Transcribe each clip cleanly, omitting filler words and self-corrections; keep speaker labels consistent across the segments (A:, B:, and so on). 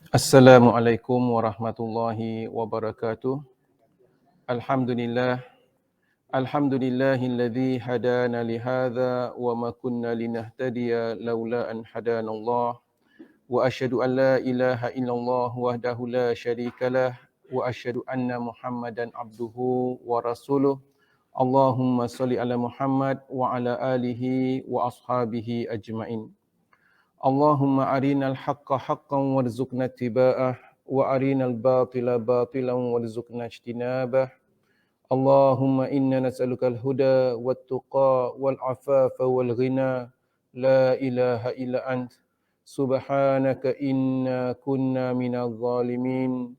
A: Assalamualaikum warahmatullahi wabarakatuh. Alhamdulillah. Alhamdulillahilladzi hadana lihadza wa ma kunna linahtadiya laula an hadanallah. Wa asyhadu an la ilaha illallah wahdahu la syarikalah wa asyhadu anna Muhammadan abduhu wa rasuluh. Allahumma shalli ala Muhammad wa ala alihi wa ashabihi ajmain. Allahumma arinal haqqa haqqan warzuqna ittiba'ah wa arinal batila batilan warzuqna ijtinabah. Allahumma inna nas'alukal huda wat tuqa wal afafa wal ghina la ilaha illa ant subhanaka inna kunna minadh zalimin.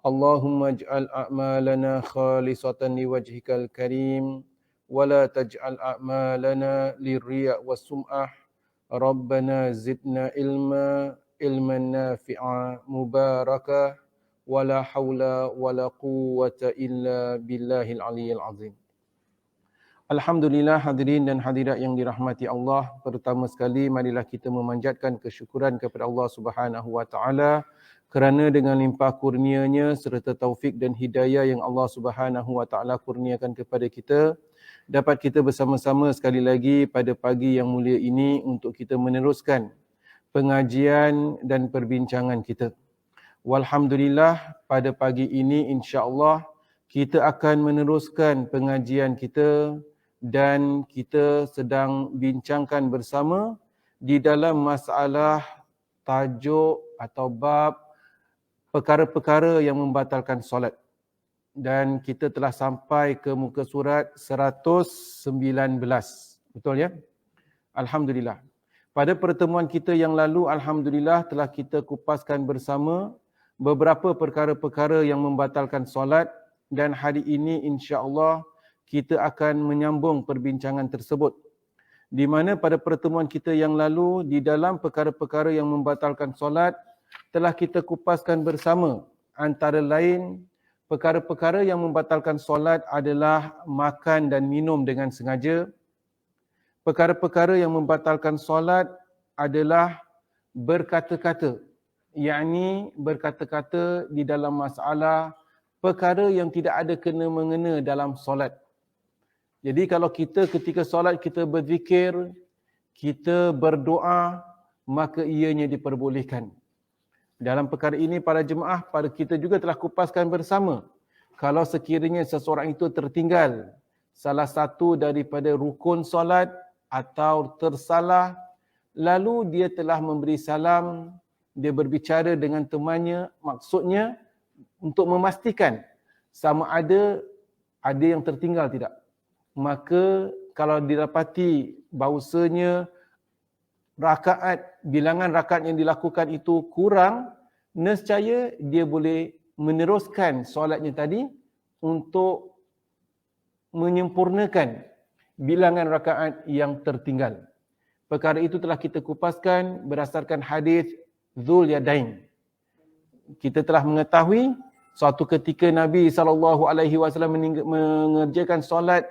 A: Allahumma ij'al a'malana khalisatan liwajhikal karim wa la taj'al a'malana lirriya' was sum'ah. Rabbana zidna ilman nafi'a mubarakah wala haula wala quwwata illa billahil aliyyil azim. Alhamdulillah, hadirin dan hadirat yang dirahmati Allah. Pertama sekali marilah kita memanjatkan kesyukuran kepada Allah Subhanahu wa taala kerana dengan limpah kurnia-Nya serta taufik dan hidayah yang Allah Subhanahu wa taala kurniakan kepada kita, dapat kita bersama-sama sekali lagi pada pagi yang mulia ini untuk kita meneruskan pengajian dan perbincangan kita. Walhamdulillah, pada pagi ini insya-Allah kita akan meneruskan pengajian kita dan kita sedang bincangkan bersama di dalam masalah tajuk atau bab perkara-perkara yang membatalkan solat. Dan kita telah sampai ke muka surat 119. Betul ya? Alhamdulillah. Pada pertemuan kita yang lalu, alhamdulillah telah kita kupaskan bersama beberapa perkara-perkara yang membatalkan solat, dan hari ini insya-Allah kita akan menyambung perbincangan tersebut. Di mana pada pertemuan kita yang lalu, di dalam perkara-perkara yang membatalkan solat telah kita kupaskan bersama, antara lain perkara-perkara yang membatalkan solat adalah makan dan minum dengan sengaja. Perkara-perkara yang membatalkan solat adalah berkata-kata, yakni berkata-kata di dalam masalah perkara yang tidak ada kena-mengena dalam solat. Jadi kalau kita ketika solat kita berzikir, kita berdoa, maka ianya diperbolehkan. Dalam perkara ini para jemaah, pada kita juga telah kupaskan bersama, kalau sekiranya seseorang itu tertinggal salah satu daripada rukun solat atau tersalah, lalu dia telah memberi salam, dia berbicara dengan temannya, maksudnya untuk memastikan sama ada yang tertinggal tidak. Maka kalau didapati bahawasanya bilangan rakaat yang dilakukan itu kurang, nescaya dia boleh meneruskan solatnya tadi untuk menyempurnakan bilangan rakaat yang tertinggal. Perkara itu telah kita kupaskan berdasarkan hadis Dzul Yadain. Kita telah mengetahui suatu ketika Nabi SAW mengerjakan solat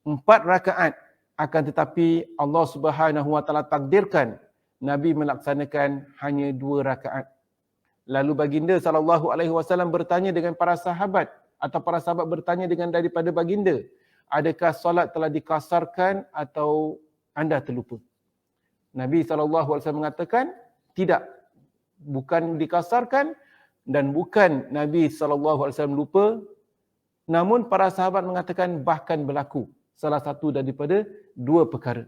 A: 4 rakaat, akan tetapi Allah Subhanahu wa taala takdirkan Nabi melaksanakan hanya 2 rakaat. Lalu baginda SAW bertanya dengan para sahabat, atau para sahabat bertanya dengan daripada baginda, adakah solat telah dikasarkan atau anda terlupa? Nabi SAW mengatakan tidak, bukan dikasarkan dan bukan Nabi SAW lupa, namun para sahabat mengatakan bahkan berlaku salah satu daripada 2 perkara.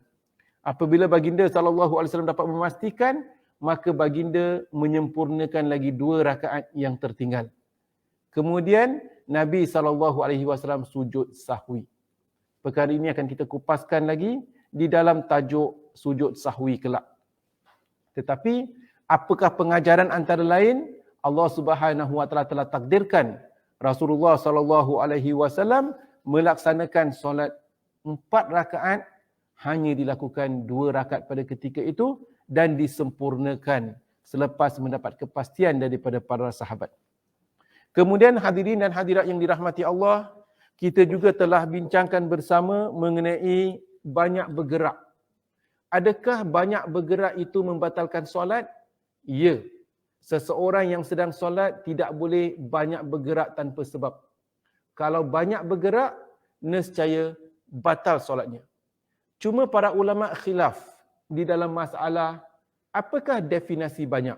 A: Apabila baginda SAW dapat memastikan, maka baginda menyempurnakan lagi 2 rakaat yang tertinggal. Kemudian Nabi SAW sujud sahwi. Perkara ini akan kita kupaskan lagi di dalam tajuk sujud sahwi kelak. Tetapi apakah pengajaran antara lain? Allah Subhanahu wa taala telah takdirkan Rasulullah SAW melaksanakan solat 4 rakaat, hanya dilakukan 2 rakaat pada ketika itu dan disempurnakan selepas mendapat kepastian daripada para sahabat. Kemudian hadirin dan hadirat yang dirahmati Allah, kita juga telah bincangkan bersama mengenai banyak bergerak Adakah banyak bergerak itu membatalkan solat? Ya. Seseorang yang sedang solat tidak boleh banyak bergerak tanpa sebab. Kalau banyak bergerak, nescaya batal solatnya. Cuma para ulama khilaf di dalam masalah apakah definisi banyak.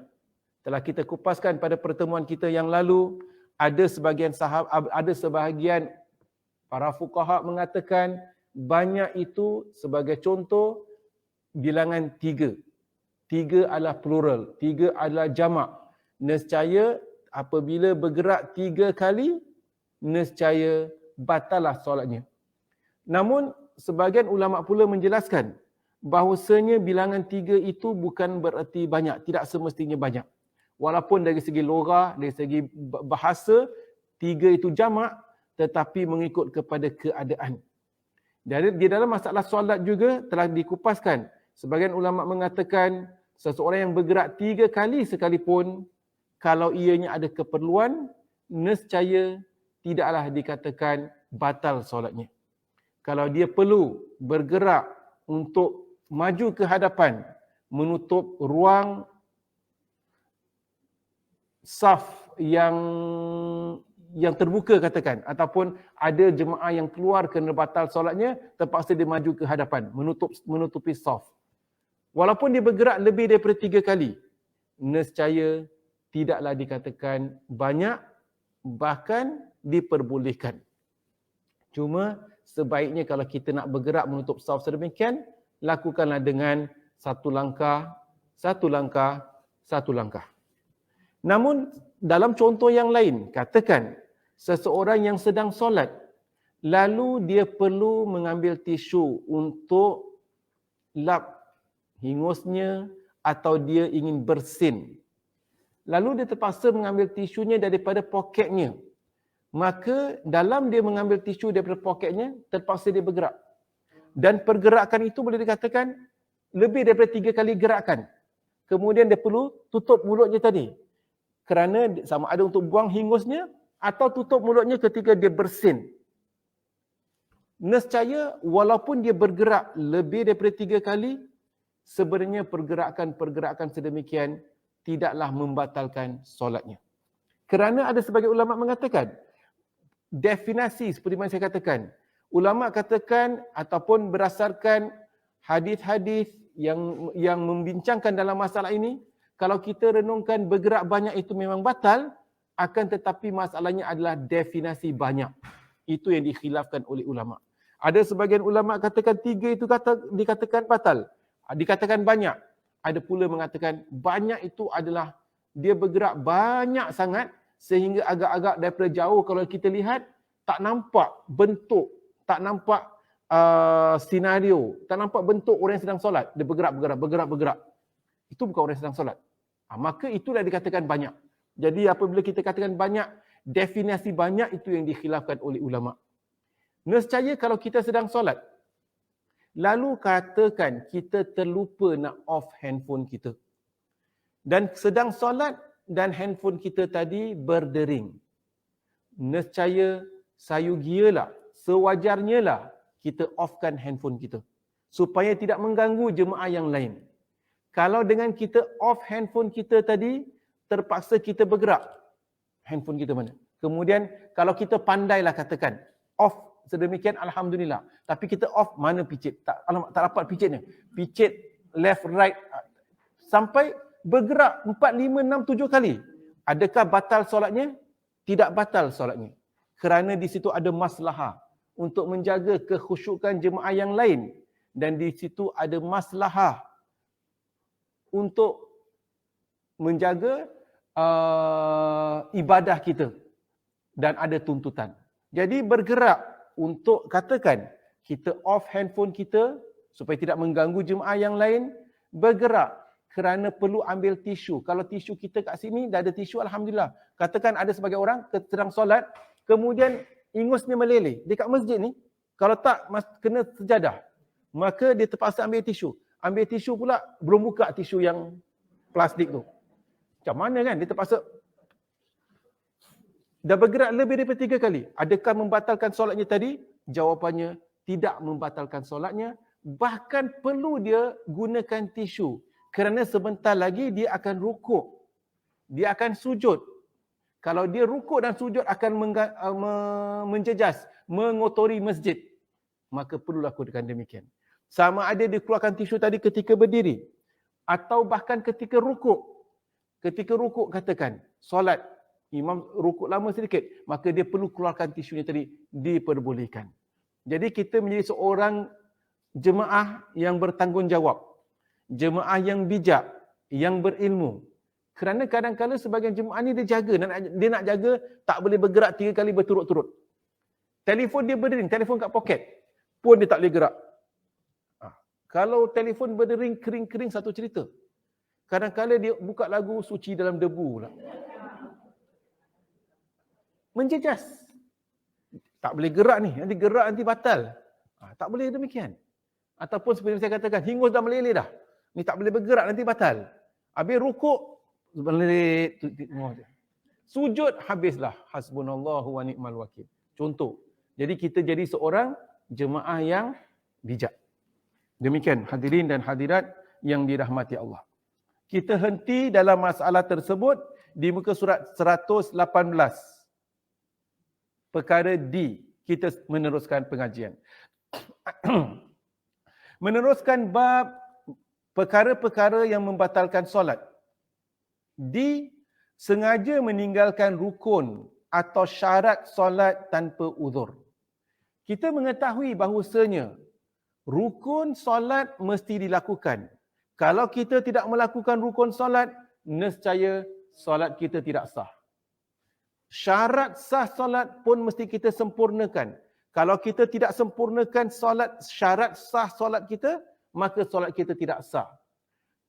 A: Telah kita kupaskan pada pertemuan kita yang lalu, ada sebahagian para fuqaha mengatakan banyak itu sebagai contoh bilangan 3. 3 adalah plural, 3 adalah jamak. Nescaya apabila bergerak 3 kali, nescaya batallah solatnya. Namun sebagian ulama pula menjelaskan bahawasanya bilangan 3 itu bukan bererti banyak, tidak semestinya banyak. Walaupun dari segi logah, dari segi bahasa, 3 itu jamak, tetapi mengikut kepada keadaan. Dan di dalam masalah solat juga telah dikupaskan. Sebagian ulama mengatakan seseorang yang bergerak 3 kali sekalipun, kalau ianya ada keperluan, nescaya tidaklah dikatakan batal solatnya. Kalau dia perlu bergerak untuk maju ke hadapan, menutup ruang saf yang terbuka katakan, ataupun ada jemaah yang keluar kerana batal solatnya, terpaksa dia maju ke hadapan, menutupi saf. Walaupun dia bergerak lebih daripada 3 kali, nescaya tidaklah dikatakan banyak, bahkan diperbolehkan. Cuma sebaiknya kalau kita nak bergerak menutup saf sedemikian, lakukanlah dengan satu langkah. Namun dalam contoh yang lain, katakan seseorang yang sedang solat, lalu dia perlu mengambil tisu untuk lap hingusnya atau dia ingin bersin. Lalu dia terpaksa mengambil tisunya daripada poketnya. Maka dalam dia mengambil tisu daripada poketnya, terpaksa dia bergerak. Dan pergerakan itu boleh dikatakan lebih daripada 3 kali gerakan. Kemudian dia perlu tutup mulutnya tadi. Kerana sama ada untuk buang hingusnya atau tutup mulutnya ketika dia bersin. Nescaya walaupun dia bergerak lebih daripada 3 kali, sebenarnya pergerakan sedemikian tidaklah membatalkan solatnya. Kerana ada sebagian ulama mengatakan, definisi seperti mana saya katakan, ulama katakan ataupun berdasarkan hadis-hadis yang membincangkan dalam masalah ini, kalau kita renungkan bergerak banyak itu memang batal, akan tetapi masalahnya adalah definisi banyak. Itu yang dikhilafkan oleh ulama. Ada sebagian ulama katakan 3 itu dikatakan batal, dikatakan banyak. Ada pula mengatakan banyak itu adalah dia bergerak banyak sangat sehingga agak-agak daripada jauh kalau kita lihat tak nampak bentuk, tak nampak senario, tak nampak bentuk orang yang sedang solat. Dia bergerak. Itu bukan orang yang sedang solat. Maka itulah dikatakan banyak. Jadi apabila kita katakan banyak, definisi banyak itu yang dikhilafkan oleh ulama. Nescaya kalau kita sedang solat, lalu katakan kita terlupa nak off handphone kita. Dan sedang solat dan handphone kita tadi berdering. Nescaya sayugialah, sewajarnya lah kita offkan handphone kita. Supaya tidak mengganggu jemaah yang lain. Kalau dengan kita off handphone kita tadi, terpaksa kita bergerak. Handphone kita mana? Kemudian kalau kita pandailah katakan, off sedemikian Alhamdulillah. Tapi kita off mana picit? Tak dapat picitnya. Picit left, right. Sampai bergerak 4, 5, 6, 7 kali. Adakah batal solatnya? Tidak batal solatnya. Kerana di situ ada maslahah untuk menjaga kekhusyukan jemaah yang lain. Dan di situ ada maslahah untuk menjaga ibadah kita dan ada tuntutan. Jadi bergerak untuk katakan kita off handphone kita supaya tidak mengganggu jemaah yang lain, bergerak kerana perlu ambil tisu. Kalau tisu kita kat sini dah ada tisu, Alhamdulillah. Katakan ada sebagai orang sedang solat, kemudian ingusnya meleleh dekat masjid ni, kalau tak kena sejadah, maka dia terpaksa ambil tisu. Ambil tisu pula, belum buka tisu yang plastik tu. Macam mana kan? Dia terpaksa dah bergerak lebih daripada 3 kali. Adakah membatalkan solatnya tadi? Jawapannya tidak membatalkan solatnya. Bahkan perlu dia gunakan tisu. Kerana sebentar lagi dia akan rukuk. Dia akan sujud. Kalau dia rukuk dan sujud akan menjejas, mengotori masjid. Maka perlu lakukan demikian. Sama ada dia keluarkan tisu tadi ketika berdiri. Atau bahkan ketika rukuk. Ketika rukuk katakan, solat, imam rukuk lama sedikit, maka dia perlu keluarkan tisunya tadi, diperbolehkan. Jadi kita menjadi seorang jemaah yang bertanggungjawab, jemaah yang bijak, yang berilmu. Kerana kadang-kadang sebagian jemaah ni dia nak jaga tak boleh bergerak 3 kali berturut-turut. Telefon dia berdering, telefon kat poket pun dia tak boleh gerak. Kalau telefon berdering kering-kering satu cerita. Kadang-kadang dia buka lagu suci dalam debu pula. Menjejas. Tak boleh gerak ni, nanti gerak nanti batal. Tak boleh demikian. Ataupun seperti saya katakan, hingus dah meleleh dah. Ni tak boleh bergerak nanti batal. Habis rukuk, meleleh. Sujud, habislah. Hasbunallahu wa ni'mal wakil. Contoh. Jadi kita jadi seorang jemaah yang bijak. Demikian hadirin dan hadirat yang dirahmati Allah. Kita henti dalam masalah tersebut di muka surat 118. Perkara D. Kita meneruskan pengajian. Meneruskan bab perkara-perkara yang membatalkan solat. D. Sengaja meninggalkan rukun atau syarat solat tanpa uzur. Kita mengetahui bahawasanya rukun solat mesti dilakukan. Kalau kita tidak melakukan rukun solat, nescaya solat kita tidak sah. Syarat sah solat pun mesti kita sempurnakan. Kalau kita tidak sempurnakan syarat sah solat kita, maka solat kita tidak sah.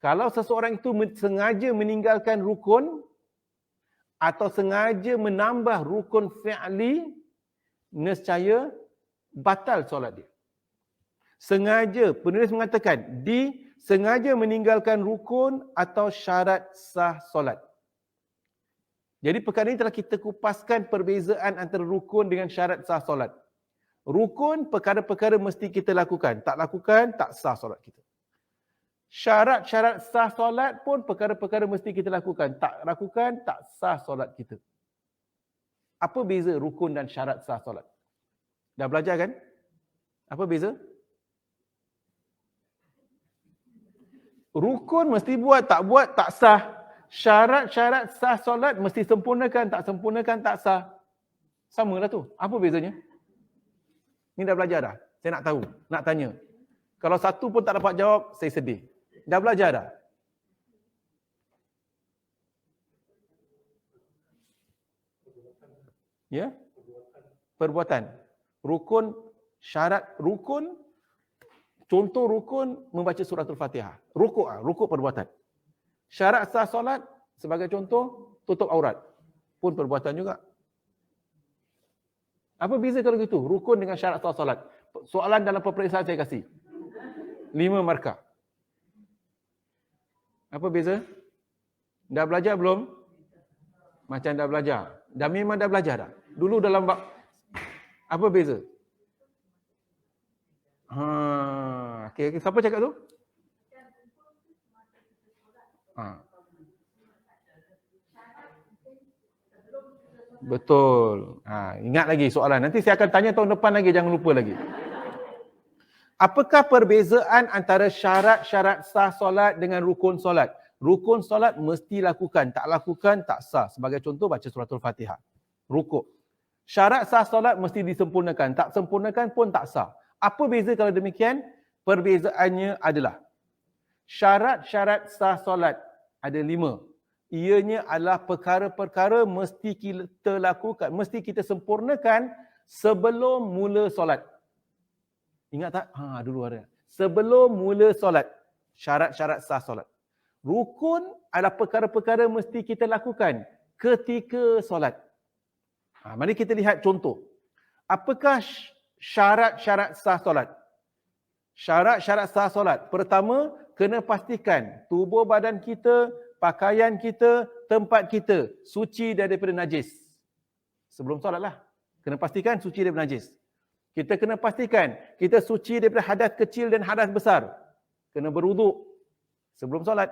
A: Kalau seseorang itu sengaja meninggalkan rukun atau sengaja menambah rukun fi'li, nescaya batal solat dia. Sengaja, penulis mengatakan, sengaja meninggalkan rukun atau syarat sah solat. Jadi perkara ini telah kita kupaskan perbezaan antara rukun dengan syarat sah solat. Rukun, perkara-perkara mesti kita lakukan. Tak lakukan, tak sah solat kita. Syarat-syarat sah solat pun perkara-perkara mesti kita lakukan. Tak lakukan, tak sah solat kita. Apa beza rukun dan syarat sah solat? Dah belajar kan? Apa beza? Rukun mesti buat tak sah. Syarat-syarat sah solat mesti sempurnakan, tak sempurnakan tak sah. Samalah tu. Apa bezanya? Ni dah belajar dah. Saya nak tahu, nak tanya. Kalau satu pun tak dapat jawab, saya sedih. Dah belajar dah? Ya? Perbuatan. Rukun, syarat rukun. Contoh rukun membaca suratul Fatihah. Rukuk perbuatan. Syarat sah solat sebagai contoh tutup aurat. Pun perbuatan juga. Apa beza kalau gitu? Rukun dengan syarat sah solat. Soalan dalam peperiksaan saya kasih. 5 markah. Apa beza? Dah belajar belum? Macam dah belajar. Dah memang dah belajar dah. Dulu dalam bab. Apa beza? Okay. Siapa cakap tu? Betul. Ingat lagi soalan. Nanti saya akan tanya tahun depan lagi, jangan lupa lagi. Apakah perbezaan antara syarat-syarat sah solat dengan rukun solat? Rukun solat mesti lakukan, tak lakukan tak sah. Sebagai contoh baca suratul Fatihah. Rukuk. Syarat sah solat mesti disempurnakan, tak sempurnakan pun tak sah. Apa beza kalau demikian? Perbezaannya adalah syarat-syarat sah solat ada 5. Ianya adalah perkara-perkara mesti kita lakukan, mesti kita sempurnakan sebelum mula solat. Ingat tak? Dulu ada. Sebelum mula solat. Syarat-syarat sah solat. Rukun adalah perkara-perkara mesti kita lakukan ketika solat. Mari kita lihat contoh. Apakah syarat-syarat sah solat? Syarat-syarat sah solat. Pertama, kena pastikan tubuh badan kita, pakaian kita, tempat kita suci daripada najis. Sebelum solat lah. Kena pastikan suci daripada najis. Kita kena pastikan kita suci daripada hadas kecil dan hadas besar. Kena berwuduk sebelum solat.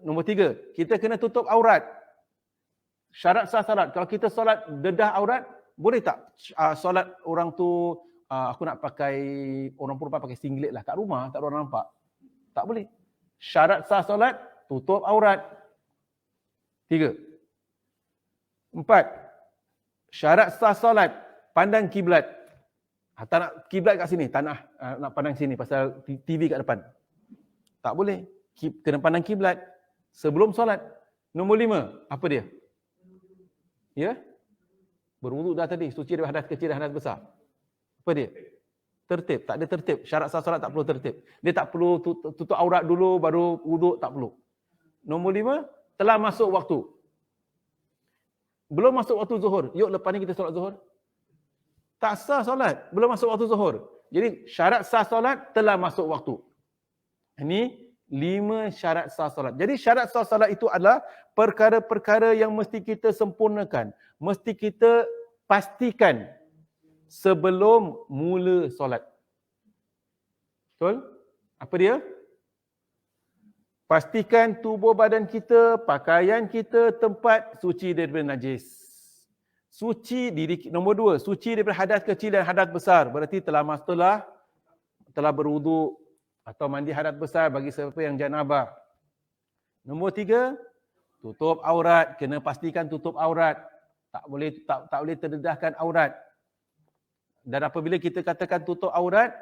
A: Nombor 3, kita kena tutup aurat. Syarat sah salat. Kalau kita solat dedah aurat, boleh tak solat orang tu, aku nak pakai, orang perempuan pakai singlet lah kat rumah, tak ada orang nampak? Tak boleh. Syarat sah solat, tutup aurat. 3. 4. Syarat sah solat, pandang kiblat. Tak nak kiblat kat sini, tak nak pandang sini pasal TV kat depan. Tak boleh. Kena pandang kiblat sebelum solat. Nombor 5, apa dia? Ya? Berwuduk dah tadi, suci daripada hadas kecil dan hadas besar. Apa dia? Tertib. Tak ada tertib. Syarat sah solat tak perlu tertib. Dia tak perlu tutup aurat dulu baru wuduk, tak perlu. Nombor 5, telah masuk waktu. Belum masuk waktu zuhur. Yuk lepas ni kita solat zuhur. Tak sah solat. Belum masuk waktu zuhur. Jadi syarat sah solat telah masuk waktu. Ini 5 syarat sah solat. Jadi syarat sah solat itu adalah perkara-perkara yang mesti kita sempurnakan. Mesti kita pastikan sebelum mula solat. Betul? Apa dia? Pastikan tubuh badan kita, pakaian kita, tempat suci daripada najis. Suci diri. Nombor 2, suci daripada hadas kecil dan hadas besar. Berarti telah berwuduk atau mandi hadas besar bagi siapa yang janabah. Nombor 3, tutup aurat. Kena pastikan tutup aurat. Tak boleh terdedahkan aurat. Dan apabila kita katakan tutup aurat,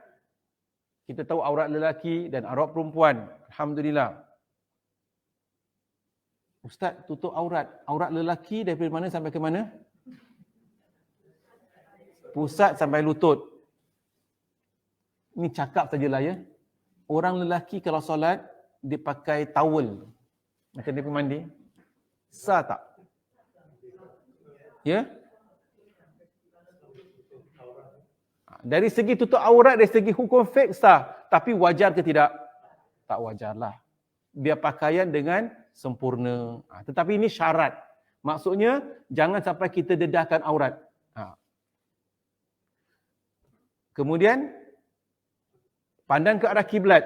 A: kita tahu aurat lelaki dan aurat perempuan. Alhamdulillah. Ustaz, tutup aurat. Aurat lelaki daripada mana sampai ke mana? Pusat sampai lutut. Ini cakap sajalah ya. Orang lelaki kalau solat, dia pakai towel. Macam dia pergi mandi. Sah tak? Ya? Dari segi tutup aurat, dari segi hukum fiqh sah. Tapi wajar ke tidak? Tak wajarlah. Dia pakaian dengan sempurna. Tetapi ini syarat. Maksudnya, jangan sampai kita dedahkan aurat. Kemudian, pandang ke arah kiblat.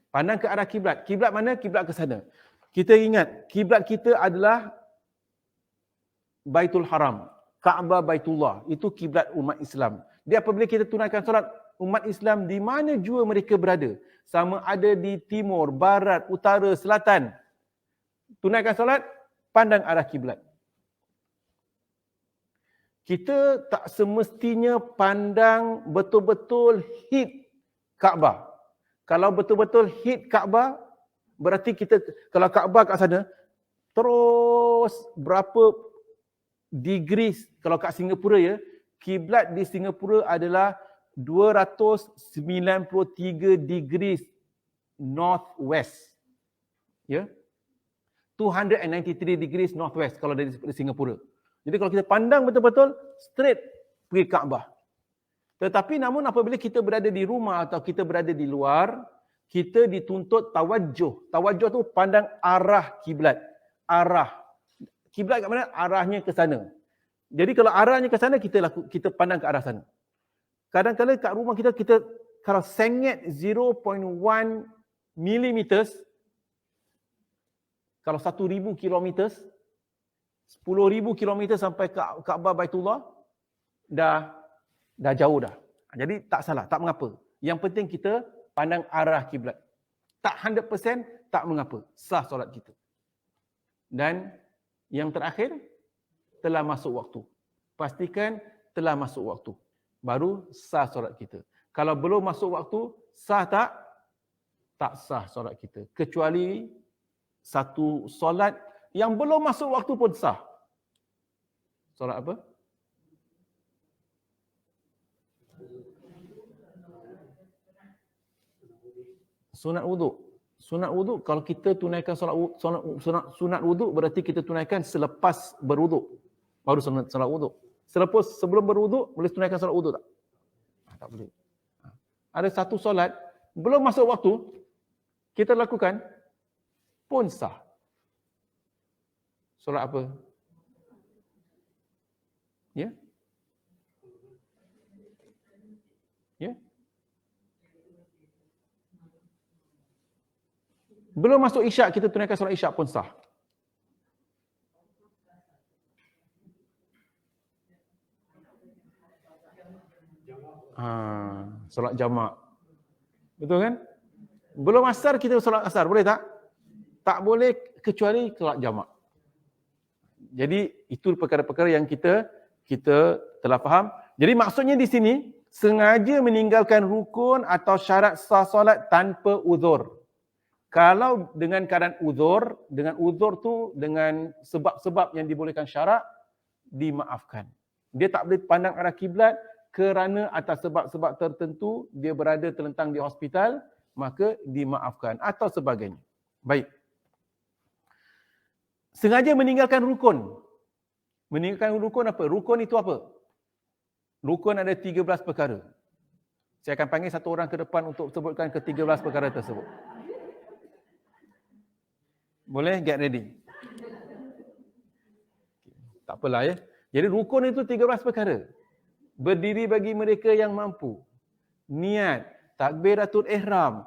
A: Pandang ke arah kiblat. Kiblat mana? Kiblat ke sana. Kita ingat, kiblat kita adalah Baitul Haram. Kaabah Baitullah. Itu kiblat umat Islam. Dia apabila kita tunaikan solat, umat Islam di mana jua mereka berada. Sama ada di timur, barat, utara, selatan. Tunaikan solat, pandang arah kiblat. Kita tak semestinya pandang betul-betul hit Kaabah. Kalau betul-betul hit Kaabah, berarti kita, kalau Kaabah kat sana, terus berapa degrees, kalau kat Singapura ya, kiblat di Singapura adalah 293 degrees northwest. Ya. 293 degrees northwest kalau dari Singapura. Jadi kalau kita pandang betul-betul, straight pergi Kaabah. Tetapi namun apabila kita berada di rumah atau kita berada di luar, kita dituntut tawajjuh. Tawajjuh tu pandang arah kiblat. Arah. Kiblat kat mana? Arahnya ke sana. Jadi kalau arahnya ke sana, kita pandang ke arah sana. Kadang-kadang kat rumah kita kalau sengit 0.1 millimeters, kalau 1,000 kilometers, 10,000 kilometer sampai ke Kaabah Baitullah, dah jauh dah. Jadi tak salah, tak mengapa. Yang penting kita pandang arah kiblat. Tak 100%, tak mengapa. Sah solat kita. Dan yang terakhir, telah masuk waktu. Pastikan telah masuk waktu. Baru sah solat kita. Kalau belum masuk waktu, sah tak? Tak sah solat kita. Kecuali satu solat yang belum masuk waktu pun sah. Solat apa? Sunat wuduk. Sunat wuduk, kalau kita tunaikan sunat wuduk, berarti kita tunaikan selepas berwuduk. Baru solat wuduk. Sebelum berwuduk, boleh tunaikan solat wuduk tak? Tak boleh. Ada satu solat, belum masuk waktu, kita lakukan, pun sah. Solat apa? Ya? Belum masuk isyak, kita tunaikan solat isyak pun sah. Solat jamak. Betul kan? Belum asar kita solat asar, boleh tak? Tak boleh kecuali solat jamak. Jadi itu perkara-perkara yang kita telah faham. Jadi maksudnya di sini sengaja meninggalkan rukun atau syarat sah solat tanpa uzur. Kalau dengan keadaan uzur, dengan uzur tu dengan sebab-sebab yang dibolehkan syarak, dimaafkan. Dia tak boleh pandang arah kiblat kerana atas sebab-sebab tertentu dia berada terlentang di hospital, maka dimaafkan atau sebagainya. Baik. Sengaja meninggalkan rukun. Meninggalkan rukun apa? Rukun itu apa? Rukun ada 13 perkara. Saya akan panggil satu orang ke depan untuk sebutkan ke-13 perkara tersebut. Boleh? Get ready. Tak apalah ya. Jadi rukun itu 13 perkara. Berdiri bagi mereka yang mampu. Niat, takbiratul ihram.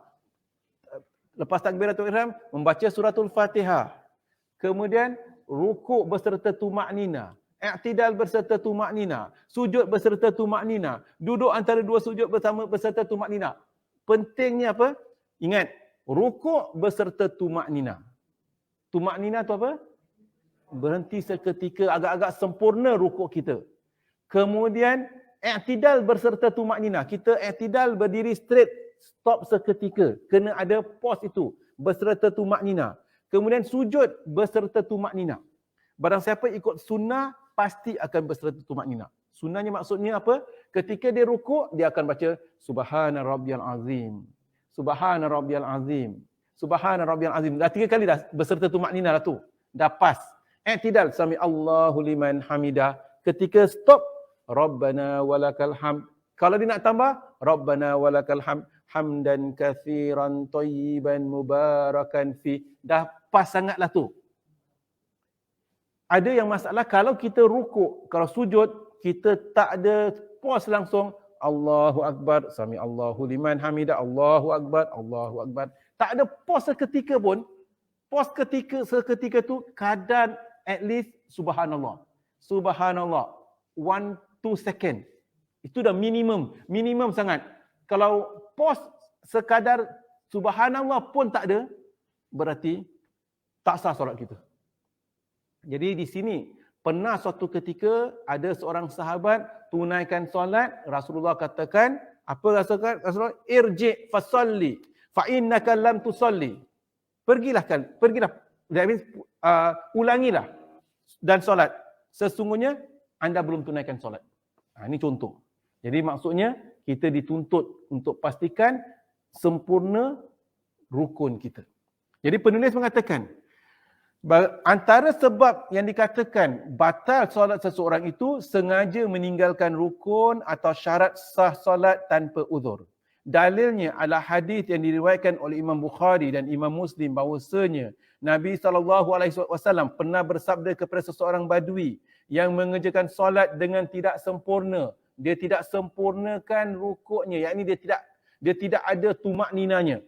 A: Lepas takbiratul ihram, membaca suratul Fatihah. Kemudian rukuk berserta tumaknina. I'tidal berserta tumaknina. Sujud berserta tumaknina. Duduk antara dua sujud bersama berserta tumaknina. Pentingnya apa? Ingat, rukuk berserta tumaknina. Tumaknina tu apa? Berhenti seketika, agak-agak sempurna rukuk kita. Kemudian i'tidal berserta tumaknina. Kita i'tidal berdiri straight, stop seketika. Kena ada pause itu berserta tumaknina. Kemudian sujud berserta tumaknina. Barang siapa ikut sunnah pasti akan berserta tumaknina. Sunnahnya maksudnya apa? Ketika dia rukuk, dia akan baca Subhana Rabbiyal Azim. Subhana Rabbiyal Azim. Subhana Rabbiyal Azim. Dah 3 kali dah berserta tumaknina lah tu. Dah pas. I'tidal sami Allahu liman hamidah. Ketika stop, Rabbana walakal hamd. Kalau dia nak tambah, Rabbana walakal hamd. Hamdan kathiran tayyiban mubarakan fi. Dah pas sangatlah tu. Ada yang masalah kalau kita rukuk, kalau sujud, kita tak ada pause langsung. Allahu Akbar, sami Allahu liman hamidah, Allahu Akbar, Allahu Akbar. Tak ada pause seketika pun. Pause seketika tu kadar at least subhanallah. Subhanallah. 1-2 second. Itu dah minimum sangat. Kalau pause sekadar subhanallah pun tak ada, berarti tak sah solat kita. Jadi di sini pernah suatu ketika ada seorang sahabat tunaikan solat, Rasulullah katakan, apa Rasulullah? Irji fasalli fa innaka lam tusalli. Pergilah. That means ulangilah dan solat. Sesungguhnya anda belum tunaikan solat. Ini contoh. Jadi maksudnya kita dituntut untuk pastikan sempurna rukun kita. Jadi penulis mengatakan, antara sebab yang dikatakan batal solat seseorang itu sengaja meninggalkan rukun atau syarat sah solat tanpa uzur. Dalilnya adalah hadis yang diriwayatkan oleh Imam Bukhari dan Imam Muslim bahawasanya Nabi SAW pernah bersabda kepada seseorang badui yang mengerjakan solat dengan tidak sempurna. Dia tidak sempurnakan rukuknya, yakni dia tidak ada tumakninanya.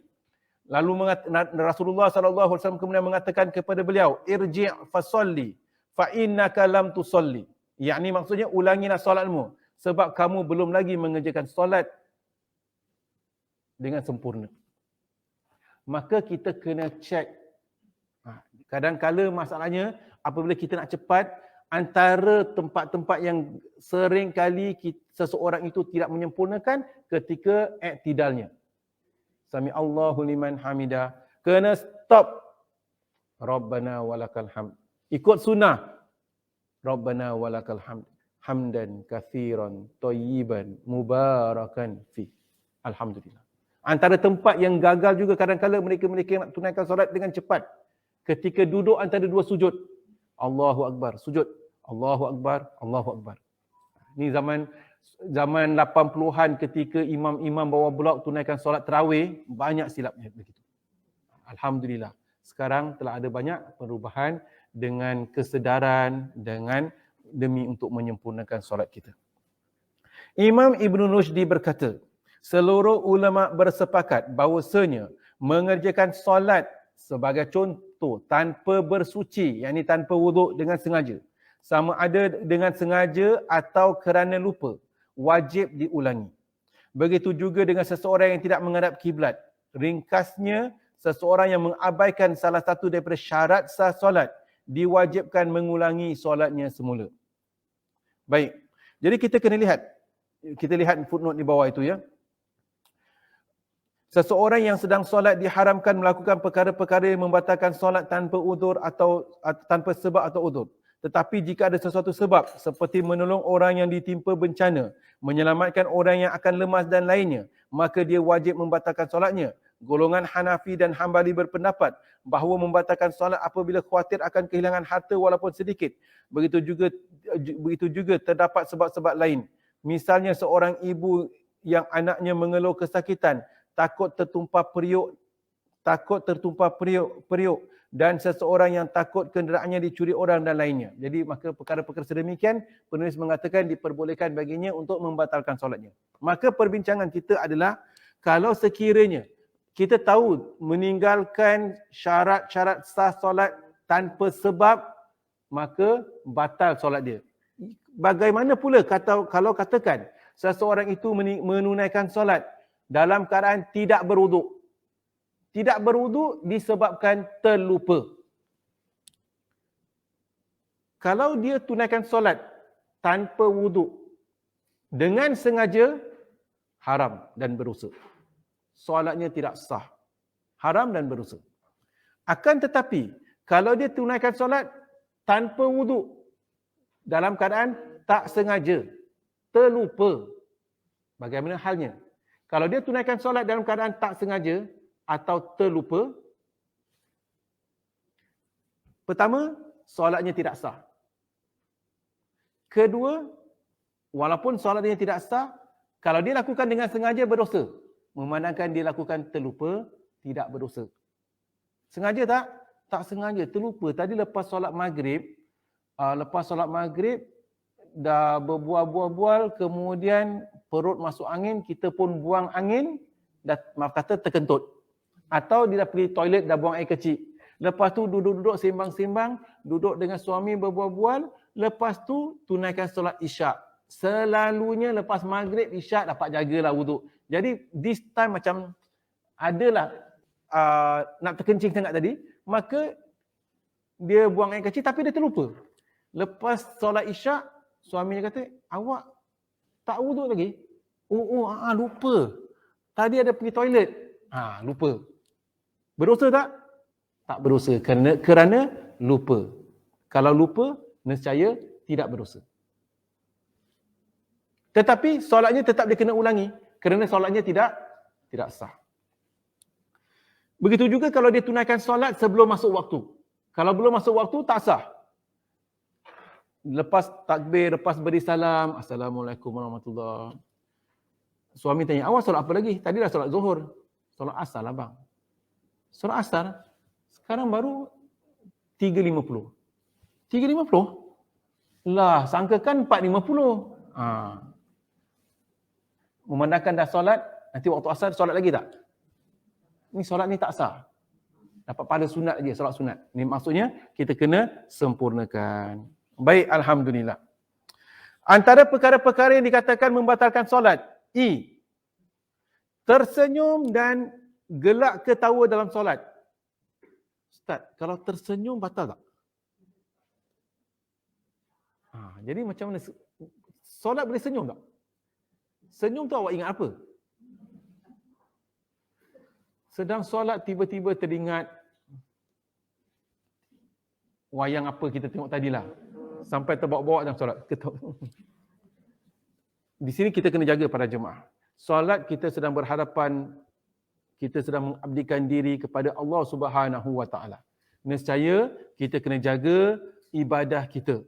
A: Lalu Rasulullah SAW kemudian mengatakan kepada beliau, irji' fasalli fa innaka lam tusalli. Yakni maksudnya ulangilah solatmu sebab kamu belum lagi mengerjakan solat dengan sempurna. Maka kita kena cek. Kadang-kala masalahnya apabila kita nak cepat, antara tempat-tempat yang sering kali seseorang itu tidak menyempurnakan ketika i'tidalnya. Sami Allahu liman hamidah. Kena stop. Rabbana walakal hamd. Ikut sunnah. Rabbana walakal hamd. Hamdan kathiran tayyiban mubarakan fi. Alhamdulillah. Antara tempat yang gagal juga kadang-kadang mereka nak tunaikan solat dengan cepat. Ketika duduk antara dua sujud. Allahu Akbar. Sujud. Allahu Akbar. Allahu Akbar. Ini zaman 80-an ketika imam-imam bawa blok tunaikan solat tarawih, banyak silapnya begitu. Alhamdulillah. Sekarang telah ada banyak perubahan dengan kesedaran, demi untuk menyempurnakan solat kita. Imam Ibn Rushdi berkata, seluruh ulama bersepakat bahawasanya mengerjakan solat sebagai contoh tanpa bersuci, yakni tanpa wuduk dengan sengaja, sama ada dengan sengaja atau kerana lupa, wajib diulangi. Begitu juga dengan seseorang yang tidak menghadap kiblat. Ringkasnya, seseorang yang mengabaikan salah satu daripada syarat sah solat diwajibkan mengulangi solatnya semula. Baik. Jadi kita kena lihat. Kita lihat footnote di bawah itu ya. Seseorang yang sedang solat diharamkan melakukan perkara-perkara yang membatalkan solat tanpa udur atau tanpa sebab atau udur. Tetapi jika ada sesuatu sebab seperti menolong orang yang ditimpa bencana, menyelamatkan orang yang akan lemas dan lainnya, maka dia wajib membatalkan solatnya. Golongan Hanafi dan Hambali berpendapat bahawa membatalkan solat apabila khawatir akan kehilangan harta walaupun sedikit. Begitu juga terdapat sebab-sebab lain. Misalnya seorang ibu yang anaknya mengeluh kesakitan, takut tertumpah periuk dan seseorang yang takut kenderaannya dicuri orang dan lainnya. Jadi maka perkara-perkara sedemikian penulis mengatakan diperbolehkan baginya untuk membatalkan solatnya. Maka perbincangan kita adalah kalau sekiranya kita tahu meninggalkan syarat-syarat sah solat tanpa sebab, maka batal solat dia. Bagaimana pula kalau katakan seseorang itu menunaikan solat dalam keadaan tidak berwuduk. Tidak berwuduk disebabkan terlupa. Kalau dia tunaikan solat tanpa wuduk dengan sengaja, haram dan berdosa. Solatnya tidak sah. Haram dan berdosa. Akan tetapi, kalau dia tunaikan solat tanpa wuduk dalam keadaan tak sengaja, terlupa, bagaimana halnya? Kalau dia tunaikan solat dalam keadaan tak sengaja atau terlupa, pertama, solatnya tidak sah. Kedua, walaupun solatnya tidak sah, kalau dia lakukan dengan sengaja berdosa. Memandangkan dia lakukan terlupa, tidak berdosa. Sengaja tak? Tak sengaja, terlupa. Tadi lepas solat maghrib, dah berbual-bual, kemudian perut masuk angin, kita pun buang angin, dah maaf kata terkentut. Atau dia dah pergi toilet, dah buang air kecil. Lepas tu duduk-duduk sembang-sembang, duduk dengan suami berbual-bual, lepas tu tunaikan solat isyak. Selalunya lepas maghrib, isyak dapat jagalah wuduk. Jadi this time macam adalah nak terkencing sangat tadi, maka dia buang air kecil tapi dia terlupa. Lepas solat isyak, suaminya kata, awak tak wuduk lagi? Lupa. Tadi ada pergi toilet. Lupa. Berdosa tak? Tak berdosa kerana lupa. Kalau lupa, nescaya tidak berdosa. Tetapi solatnya tetap dia kena ulangi kerana solatnya tidak sah. Begitu juga kalau dia tunaikan solat sebelum masuk waktu. Kalau belum masuk waktu, tak sah. Lepas takbir, lepas beri salam, Assalamualaikum warahmatullahi. Suami tanya, awak solat apa lagi? Tadi dah solat zuhur. Solat asar lah bang. Solat asar, sekarang baru 3.50. 3.50? Lah, sangkakan 4.50. Memandangkan dah solat, nanti waktu asar solat lagi tak? Ni solat ni tak sah. Dapat pahala sunat je, solat sunat. Ni maksudnya kita kena sempurnakan. Baik, alhamdulillah. Antara perkara-perkara yang dikatakan membatalkan solat, tersenyum dan gelak ketawa dalam solat. Ustaz, kalau tersenyum batal tak? Jadi macam mana? Solat boleh senyum tak? Senyum tu awak ingat apa? Sedang solat tiba-tiba teringat wayang apa kita tengok tadilah. Sampai terbawa-bawa dalam solat. Di sini kita kena jaga para jemaah. Solat kita sedang berhadapan, kita sedang mengabdikan diri kepada Allah Subhanahu Wa Taala. Nescaya kita kena jaga ibadah kita.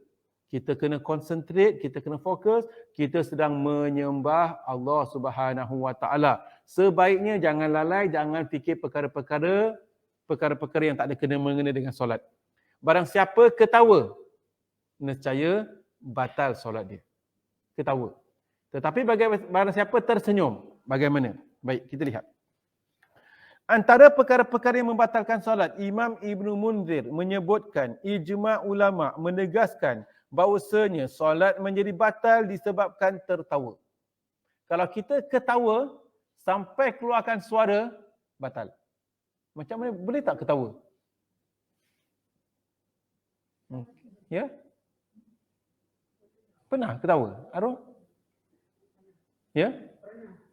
A: Kita kena konsentrate, kita kena fokus, kita sedang menyembah Allah Subhanahu Wa Taala. Sebaiknya jangan lalai, jangan fikir perkara-perkara yang tak ada kena-mengena dengan solat. Barang siapa ketawa, nescaya batal solat dia. Ketawa. Tetapi barang siapa tersenyum, bagaimana? Baik, kita lihat. Antara perkara-perkara yang membatalkan solat, Imam Ibn Munzir menyebutkan, ijma' ulama' menegaskan bahawasanya solat menjadi batal disebabkan tertawa. Kalau kita ketawa sampai keluarkan suara, batal. Macam mana? Boleh tak ketawa? Ya? Pernah ketawa? Arwah? Ya?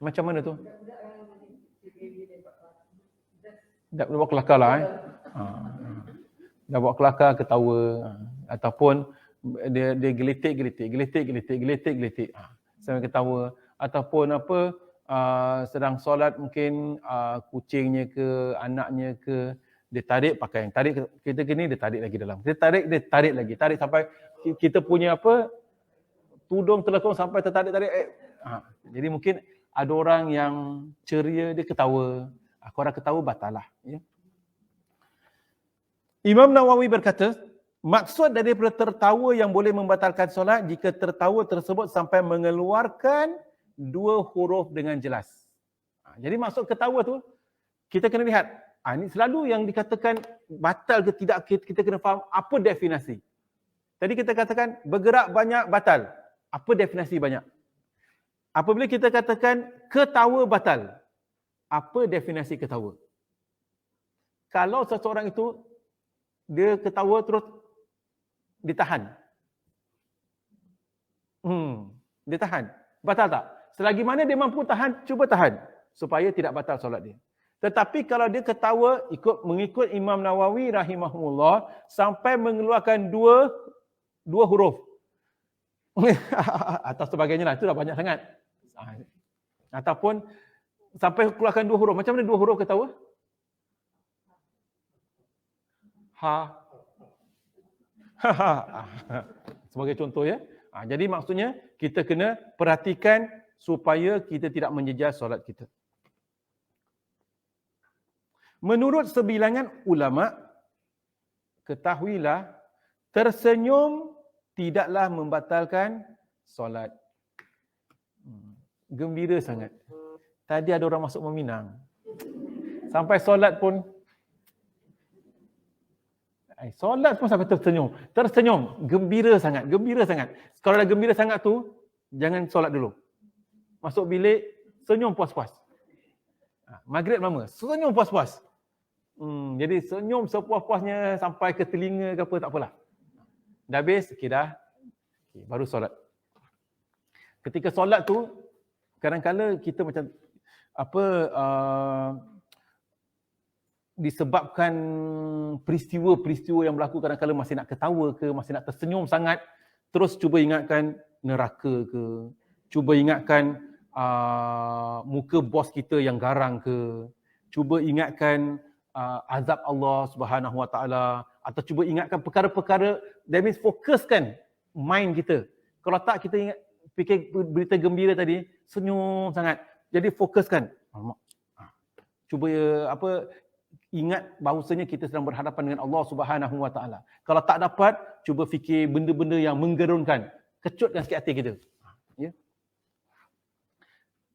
A: Macam mana tu? Dah buat kelakar lah Dah buat kelakar, ketawa. Ataupun dia geletik. Sampai ketawa. Ataupun sedang solat mungkin kucingnya ke, anaknya ke, dia tarik pakaian. Tarik kita gini, dia tarik lagi dalam. Dia tarik lagi. Tarik sampai kita punya tudung telekung sampai tertarik-tarik. Jadi mungkin ada orang yang ceria, dia ketawa. Orang ketawa batal lah. Ya. Imam Nawawi berkata, maksud daripada tertawa yang boleh membatalkan solat jika tertawa tersebut sampai mengeluarkan dua huruf dengan jelas. Jadi maksud ketawa tu, kita kena lihat. Ini selalu yang dikatakan batal ke tidak, kita kena faham apa definisi. Tadi kita katakan bergerak banyak batal. Apa definisi banyak? Apabila kita katakan ketawa batal, apa definisi ketawa? Kalau seseorang itu dia ketawa terus ditahan. Dia tahan. Batal tak? Selagi mana dia mampu tahan, cuba tahan supaya tidak batal solat dia. Tetapi kalau dia ketawa mengikut Imam Nawawi rahimahullah sampai mengeluarkan dua huruf atau sebagainya lah, itu dah banyak sangat. Ataupun sampai keluarkan dua huruf. Macam mana dua huruf ketawa? Sebagai contoh ya. Jadi maksudnya kita kena perhatikan supaya kita tidak menjejas solat kita. Menurut sebilangan ulama, ketahuilah tersenyum tidaklah membatalkan solat. Gembira sangat. Tadi ada orang masuk meminang. Sampai solat pun sampai tersenyum. Gembira sangat. Kalau dah gembira sangat tu, jangan solat dulu. Masuk bilik, senyum puas-puas. Maghrib lama, senyum puas-puas. Jadi senyum sepuas-puasnya sampai ke telinga ke apa, tak apalah. Dah habis, baru solat. Ketika solat tu, kadang-kadang kita macam disebabkan peristiwa-peristiwa yang berlaku, kadang-kadang masih nak ketawa ke, masih nak tersenyum sangat, terus cuba ingatkan neraka ke, cuba ingatkan muka bos kita yang garang ke, cuba ingatkan azab Allah Subhanahu Wa Taala, atau cuba ingatkan perkara-perkara, that means fokuskan mind kita. Kalau tak, kita ingat fikir berita gembira tadi, senyum sangat. Jadi fokuskan. Cuba ingat bahawasanya kita sedang berhadapan dengan Allah Subhanahu Wa Taala. Kalau tak dapat, cuba fikir benda-benda yang menggerunkan, kecutkan sikit hati kita. Ya.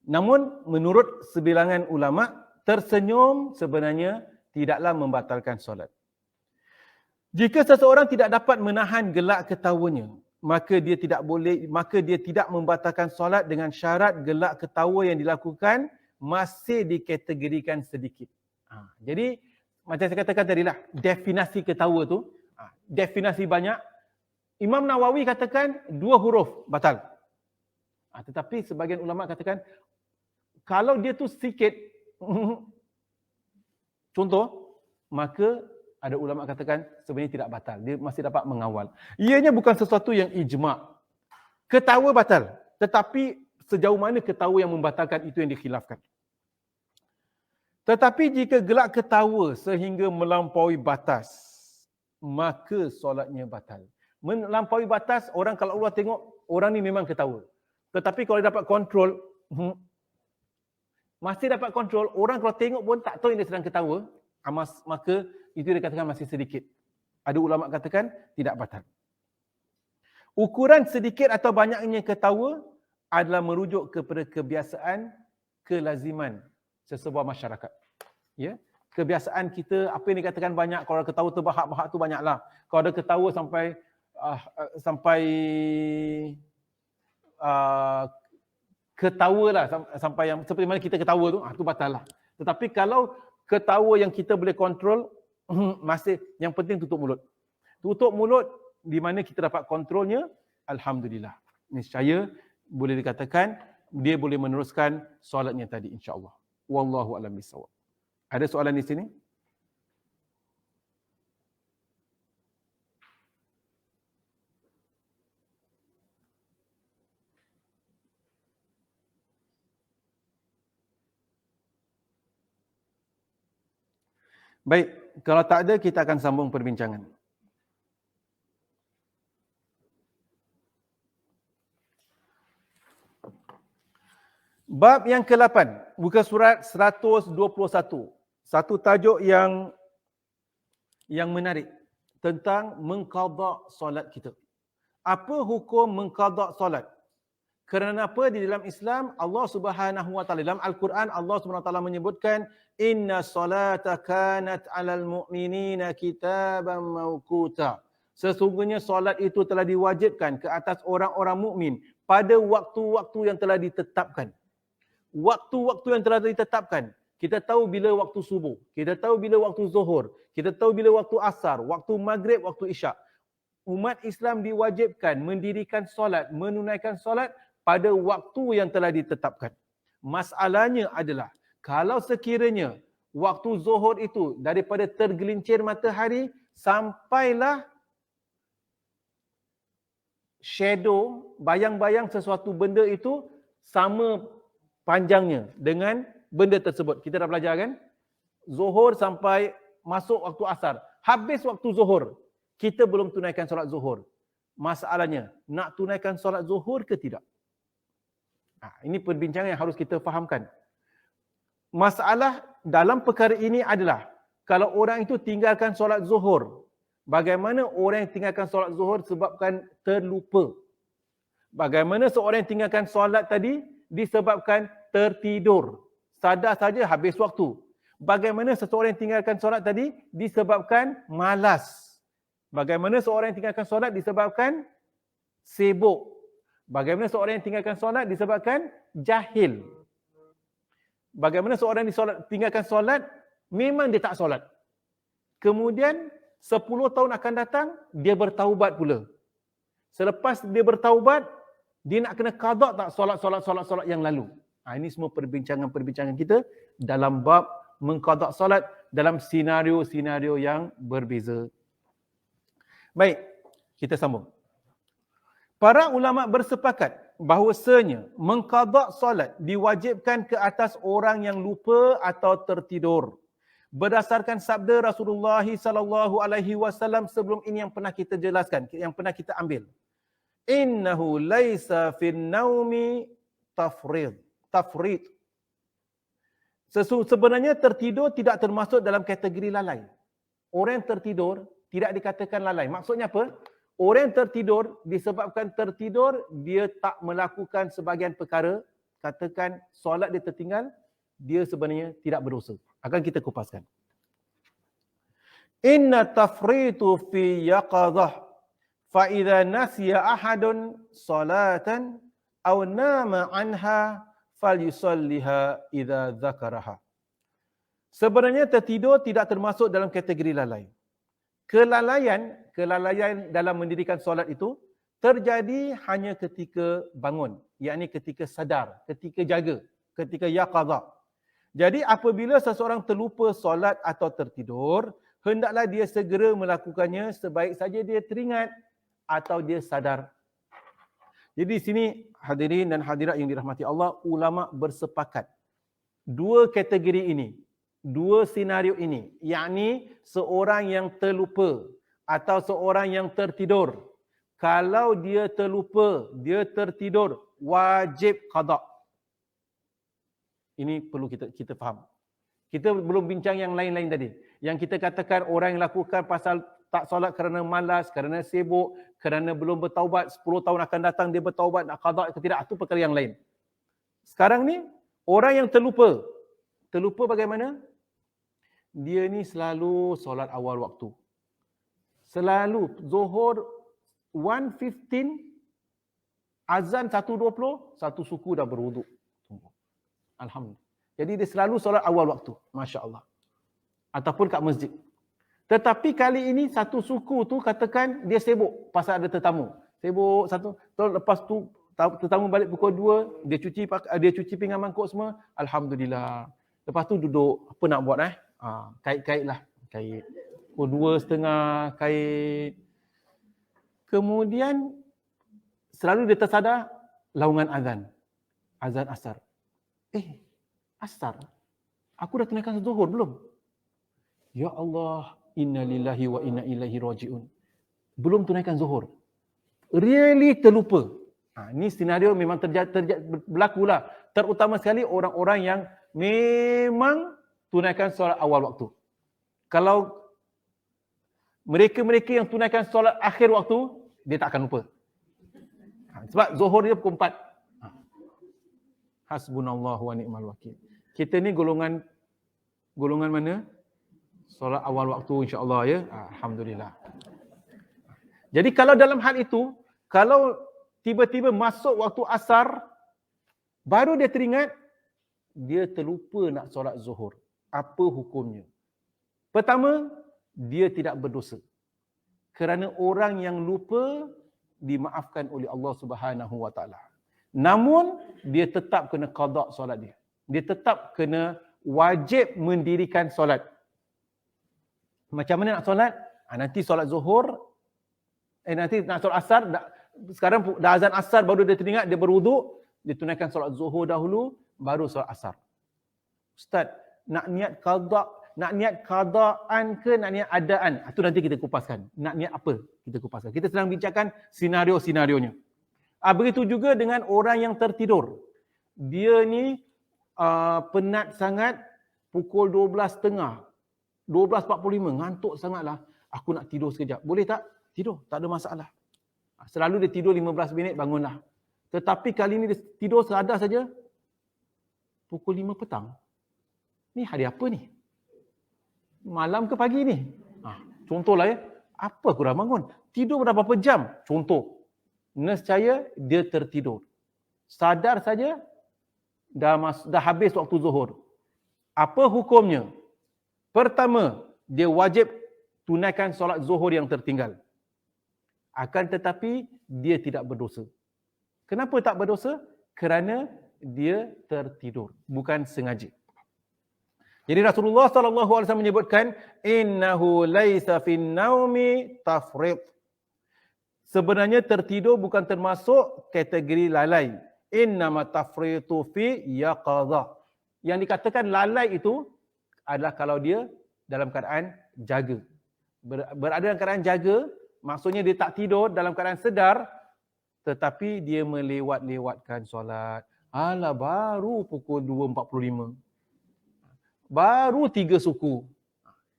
A: Namun menurut sebilangan ulama, tersenyum sebenarnya tidaklah membatalkan solat. Jika seseorang tidak dapat menahan gelak ketawanya, maka dia tidak membatalkan solat dengan syarat gelak ketawa yang dilakukan masih dikategorikan sedikit. Jadi macam saya katakan tadilah, definisi ketawa tu, definisi banyak. Imam Nawawi katakan 2 huruf batal. Tetapi sebagian ulama katakan kalau dia tu sikit contoh, maka ada ulama katakan sebenarnya tidak batal. Dia masih dapat mengawal. Ianya bukan sesuatu yang ijma'. Ketawa batal. Tetapi sejauh mana ketawa yang membatalkan, itu yang dikhilafkan. Tetapi jika gelak ketawa sehingga melampaui batas, maka solatnya batal. Melampaui batas, orang kalau Allah tengok, orang ni memang ketawa. Tetapi kalau dia dapat kontrol, masih dapat kontrol, orang kalau tengok pun tak tahu dia sedang ketawa, maka itu dikatakan masih sedikit. Ada ulama katakan tidak batal. Ukuran sedikit atau banyaknya ketawa adalah merujuk kepada kebiasaan, kelaziman sesebuah masyarakat. Ya, kebiasaan kita, apa yang dikatakan banyak, kalau ada ketawa terbahak-bahak tu banyaklah. Kalau ada ketawa sampai ketawa lah, sampai yang seperti mana kita ketawa tu batal lah. Tetapi kalau ketawa yang kita boleh kontrol, masih yang penting tutup mulut. Tutup mulut di mana kita dapat kontrolnya, alhamdulillah. Niscaya boleh dikatakan dia boleh meneruskan solatnya tadi, insya-Allah. Wallahu a'lam bishawab. Ada soalan di sini? Baik, kalau tak ada kita akan sambung perbincangan. Bab yang ke-8, buka surat 121. Satu tajuk yang menarik tentang mengqada solat kita. Apa hukum mengqada solat? Kerana apa? Di dalam Islam, Allah Subhanahu wa taala, dalam Al-Quran Allah Subhanahu wa taala menyebutkan inna salata kanat 'alal mu'minina kitaban mawquta. Sesungguhnya solat itu telah diwajibkan ke atas orang-orang mukmin pada waktu-waktu yang telah ditetapkan. Waktu-waktu yang telah ditetapkan. Kita tahu bila waktu subuh, kita tahu bila waktu zuhur, kita tahu bila waktu asar, waktu maghrib, waktu isyak. Umat Islam diwajibkan mendirikan solat, menunaikan solat pada waktu yang telah ditetapkan. Masalahnya adalah, kalau sekiranya waktu zuhur itu daripada tergelincir matahari sampailah shadow, bayang-bayang sesuatu benda itu sama panjangnya dengan benda tersebut. Kita dah belajar kan? Zuhur sampai masuk waktu asar. Habis waktu zuhur, kita belum tunaikan solat zuhur. Masalahnya, nak tunaikan solat zuhur ke tidak? Ini perbincangan yang harus kita fahamkan. Masalah dalam perkara ini adalah, kalau orang itu tinggalkan solat zuhur, bagaimana orang yang tinggalkan solat zuhur sebabkan terlupa? Bagaimana seorang yang tinggalkan solat tadi disebabkan tertidur? Sadar saja habis waktu. Bagaimana seseorang yang tinggalkan solat tadi disebabkan malas? Bagaimana seorang yang tinggalkan solat disebabkan sibuk? Bagaimana seorang yang tinggalkan solat disebabkan jahil? Bagaimana seorang yang tinggalkan solat memang dia tak solat. Kemudian 10 tahun akan datang, dia bertaubat pula. Selepas dia bertaubat, dia nak kena qada tak solat yang lalu. Ini semua perbincangan kita dalam bab mengqada solat dalam senario-senario yang berbeza. Baik, kita sambung. Para ulama bersepakat bahawasanya mengqada solat diwajibkan ke atas orang yang lupa atau tertidur. Berdasarkan sabda Rasulullah sallallahu alaihi wasallam sebelum ini yang pernah kita jelaskan, yang pernah kita ambil. Innahu laisa fin naumi tafrid. Sebenarnya tertidur tidak termasuk dalam kategori lalai. Orang yang tertidur tidak dikatakan lalai. Maksudnya apa? Orang yang tertidur disebabkan tertidur, dia tak melakukan sebahagian perkara, katakan solat dia tertinggal, dia sebenarnya tidak berdosa. Akan kita kupaskan. Inna tafritu fi yaqadhah fa idza nasiya ahadun salatan aw nama anha falyusalliha idza dzakaraha. Sebenarnya tertidur tidak termasuk dalam kategori lalai. Kelalaian dalam mendirikan solat itu terjadi hanya ketika bangun, yakni ketika sadar, ketika jaga, ketika yaqadha. Jadi apabila seseorang terlupa solat atau tertidur, hendaklah dia segera melakukannya sebaik saja dia teringat atau dia sadar. Jadi di sini hadirin dan hadirat yang dirahmati Allah, ulama bersepakat dua kategori ini, dua senario ini, yakni seorang yang terlupa atau seorang yang tertidur. Kalau dia terlupa, dia tertidur, wajib qada. Ini perlu kita faham. Kita belum bincang yang lain-lain tadi. Yang kita katakan orang yang lakukan pasal tak solat kerana malas, kerana sibuk, kerana belum bertaubat, 10 tahun akan datang dia bertaubat, nak qada ke tidak, itu perkara yang lain. Sekarang ni, orang yang terlupa. Terlupa bagaimana? dia ni selalu solat awal waktu. Selalu Zuhur 1:15, azan 1:20, satu suku dah berwuduk. Alhamdulillah. Jadi dia selalu solat awal waktu. Masya Allah. Ataupun kat masjid. Tetapi kali ini satu suku tu katakan dia sibuk pasal ada tetamu. Sibuk satu, lepas tu tetamu balik pukul 2, dia cuci pinggan mangkuk semua. Alhamdulillah. Lepas tu duduk, apa nak buat kait-kait lah. Kait. Pukul 2:30 kait. Kemudian selalu dia tersadar laungan azan. Azan asar. Asar? Aku dah tunaikan zuhur belum? Ya Allah, inna lillahi wa inna ilaihi raji'un. Belum tunaikan zuhur. Really terlupa. Ini senario memang berlaku lah. Terutama sekali orang-orang yang memang tunaikan solat awal waktu. Kalau mereka-mereka yang tunaikan solat akhir waktu, dia tak akan lupa. Sebab zuhur dia pukul 4. Hasbunallahu wa ni'mal wakil. Kita ni golongan mana? Solat awal waktu insya-Allah ya. Alhamdulillah. Jadi kalau dalam hal itu, kalau tiba-tiba masuk waktu asar, baru dia teringat, dia terlupa nak solat zuhur. Apa hukumnya? Pertama, dia tidak berdosa. Kerana orang yang lupa dimaafkan oleh Allah Subhanahu wa taala. Namun dia tetap kena qada solat dia. Dia tetap kena wajib mendirikan solat. Macam mana nak solat? Nanti solat zuhur, nanti nak solat asar, sekarang dah azan asar baru dia teringat, dia berwuduk, dia tunaikan solat zuhur dahulu, baru solat asar. Ustaz, nak niat qadaan ke nak niat adaan? Itu nanti kita kupaskan. Nak niat apa? Kita kupaskan. Kita sedang bincangkan senario-senarionya. Begitu juga dengan orang yang tertidur. Dia ni penat sangat, pukul 12.30, 12.45, ngantuk sangatlah. Aku nak tidur sekejap. Boleh tak? Tidur, tak ada masalah. Selalu dia tidur 15 minit, bangunlah. Tetapi kali ni dia tidur sadar saja, pukul 5 petang. Ni hari apa ni? Malam ke pagi ni? Contohlah ya. Apa aku dah bangun? Tidur berapa jam? Contoh. Nescaya dia tertidur. Sadar saja dah habis waktu zuhur. Apa hukumnya? Pertama, dia wajib tunaikan solat zuhur yang tertinggal. Akan tetapi dia tidak berdosa. Kenapa tak berdosa? Kerana dia tertidur, bukan sengaja. Jadi Rasulullah SAW menyebutkan, innahu laisa fin naumi tafrid. Sebenarnya tertidur bukan termasuk kategori lalai. Innama tafritu fi yaqadha. Yang dikatakan lalai itu adalah kalau dia dalam keadaan jaga. Berada dalam keadaan jaga, maksudnya dia tak tidur dalam keadaan sedar, tetapi dia melewat-lewatkan solat. Baru pukul 2.45. Baru 3 suku.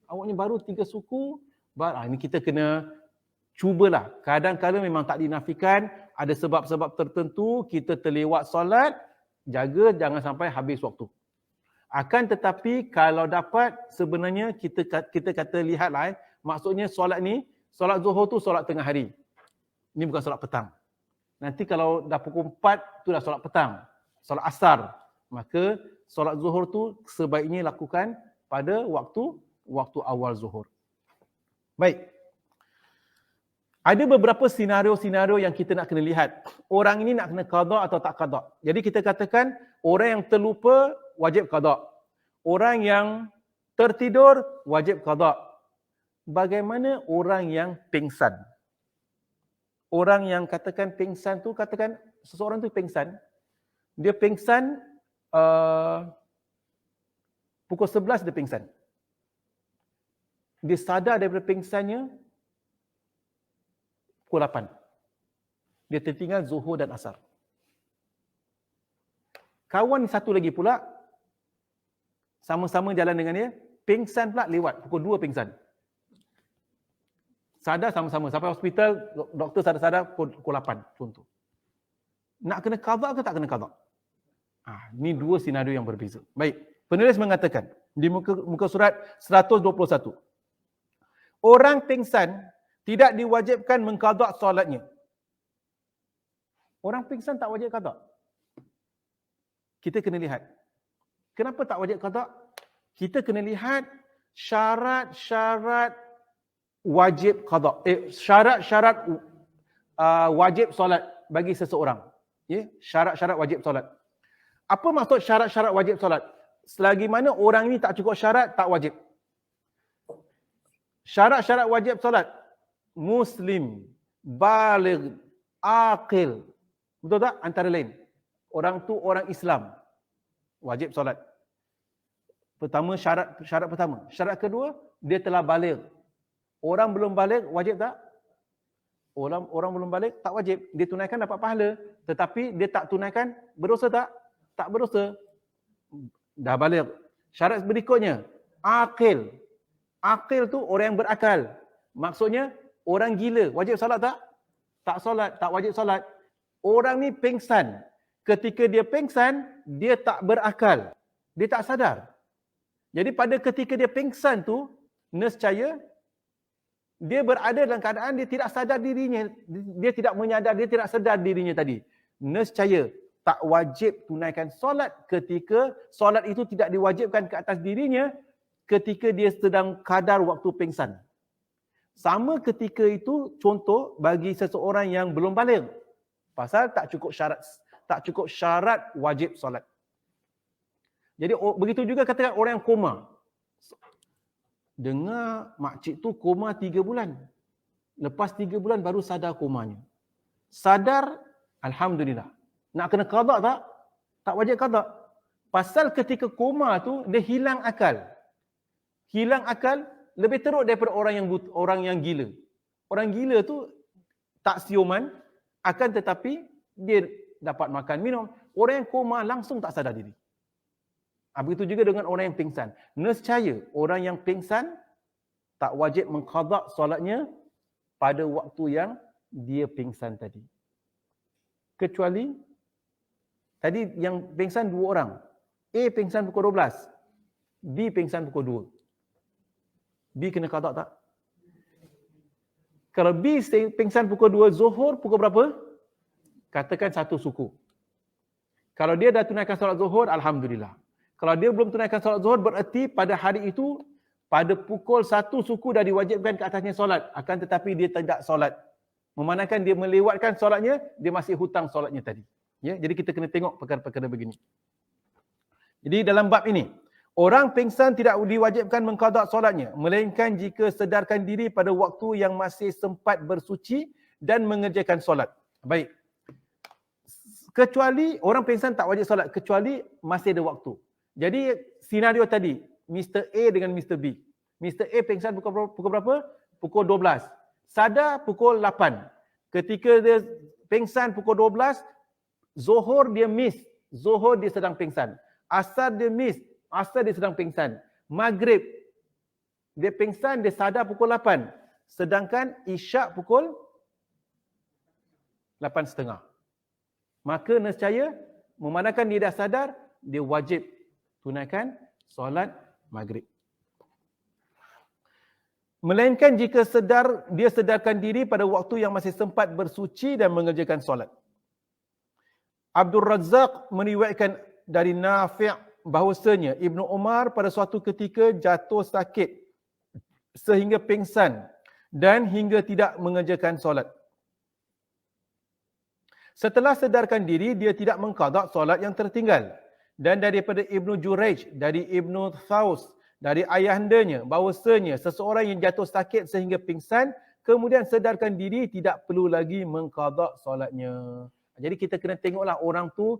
A: Awaknya baru 3 suku. Ini kita kena cubalah. Kadang-kadang memang tak dinafikan, ada sebab-sebab tertentu kita terlewat solat, jaga jangan sampai habis waktu. Akan tetapi kalau dapat, sebenarnya kita kata lihatlah, maksudnya solat ni, solat zuhur tu solat tengah hari. Ini bukan solat petang. Nanti kalau dah pukul 4 tu dah solat petang, solat asar. Maka solat zuhur tu sebaiknya lakukan pada waktu awal zuhur. Baik. Ada beberapa senario-senario yang kita nak kena lihat. Orang ini nak kena qada atau tak qada. Jadi kita katakan orang yang terlupa wajib qada. Orang yang tertidur wajib qada. Bagaimana orang yang pingsan? Orang yang katakan pingsan tu, katakan seseorang tu pingsan. Dia pingsan pukul 11 dia pingsan. Dia sadar daripada pingsannya pukul 8. Dia tertinggal zuhur dan asar. Kawan satu lagi pula, sama-sama jalan dengan dia, pingsan pula lewat, pukul 2 pingsan. Sadar sama-sama, sampai hospital, doktor sadar-sadar pukul 8, contoh. Nak kena qada ke tak kena qada? Ini dua senario yang berbeza. Baik, Penulis mengatakan di muka surat 121. Orang pingsan tidak diwajibkan mengqada solatnya. Orang pingsan tak wajib qada. Kita kena lihat. Kenapa tak wajib qada? Kita kena lihat syarat-syarat wajib qada. Syarat-syarat wajib solat bagi seseorang. Ya, syarat-syarat wajib solat. Apa maksud syarat-syarat wajib solat? Selagi mana orang ini tak cukup syarat, tak wajib. Syarat-syarat wajib solat. Muslim, baligh, aqil. Betul tak? Antara lain. Orang tu orang Islam. Wajib solat. Pertama, syarat pertama. Syarat kedua, dia telah baligh. Orang belum baligh, wajib tak? Orang belum baligh, tak wajib. Dia tunaikan dapat pahala. Tetapi dia tak tunaikan, berdosa tak? Tak berdosa. Dah baligh. Syarat berikutnya, aqil. Aqil tu orang yang berakal. Maksudnya, orang gila. Wajib solat tak? Tak solat, tak wajib solat. Orang ni pingsan. Ketika dia pingsan, dia tak berakal. Dia tak sadar. Jadi pada ketika dia pingsan tu, nescaya dia berada dalam keadaan dia tidak sadar dirinya. Dia tidak menyadar, dia tidak sedar dirinya tadi. Nescaya tak wajib tunaikan solat ketika solat itu tidak diwajibkan ke atas dirinya ketika dia sedang kadar waktu pingsan. Sama ketika itu contoh bagi seseorang yang belum baligh. Pasal tak cukup syarat wajib solat. Jadi begitu juga katakan orang yang koma. Dengar makcik tu koma 3 bulan. Lepas 3 bulan baru sadar komanya. Sadar, alhamdulillah. Nak kena qada tak? Tak wajib qada. Pasal ketika koma tu dia hilang akal. Hilang akal lebih teruk daripada orang yang gila. Orang gila tu tak siuman, akan tetapi dia dapat makan minum. Orang yang koma langsung tak sadar diri. Begitu juga dengan orang yang pingsan. Nescaya orang yang pingsan tak wajib mengqada solatnya pada waktu yang dia pingsan tadi. Kecuali tadi yang pingsan 2 orang. A pingsan pukul 12. B pingsan pukul 2. B kena qada tak? Kalau B pingsan pukul 2 Zuhur, pukul berapa? Katakan 1 suku. Kalau dia dah tunaikan solat Zuhur, alhamdulillah. Kalau dia belum tunaikan solat Zuhur, bererti pada hari itu, pada pukul 1 suku dah diwajibkan ke atasnya solat. Akan tetapi dia tidak solat. Memandangkan dia melewatkan solatnya, dia masih hutang solatnya tadi. Ya, jadi kita kena tengok perkara-perkara begini. Jadi dalam bab ini, orang pingsan tidak diwajibkan mengqada solatnya, melainkan jika sedarkan diri pada waktu yang masih sempat bersuci dan mengerjakan solat. Baik. Kecuali orang pingsan tak wajib solat, kecuali masih ada waktu. Jadi senario tadi, Mr. A dengan Mr. B. Mr. A pingsan pukul berapa? Pukul 12. Sadar pukul 8. Ketika dia pingsan pukul 12, Zuhur dia miss. Zuhur dia sedang pingsan. Asar dia miss. Asar dia sedang pingsan. Maghrib dia pingsan, dia sadar pukul 8. Sedangkan Isyak pukul 8.30. Maka nescaya memandangkan dia dah sadar, dia wajib tunaikan solat maghrib. Melainkan jika dia sedarkan diri pada waktu yang masih sempat bersuci dan mengerjakan solat. Abdul Razzaq meriwayatkan dari Nafi' bahawasanya Ibnu Umar pada suatu ketika jatuh sakit sehingga pingsan dan hingga tidak mengerjakan solat. Setelah sedarkan diri, dia tidak mengqada solat yang tertinggal. Dan daripada Ibnu Jurayj, dari Ibnu Thaus, dari ayahandanya, bahawasanya seseorang yang jatuh sakit sehingga pingsan, kemudian sedarkan diri, tidak perlu lagi mengqada solatnya. Jadi kita kena tengoklah orang tu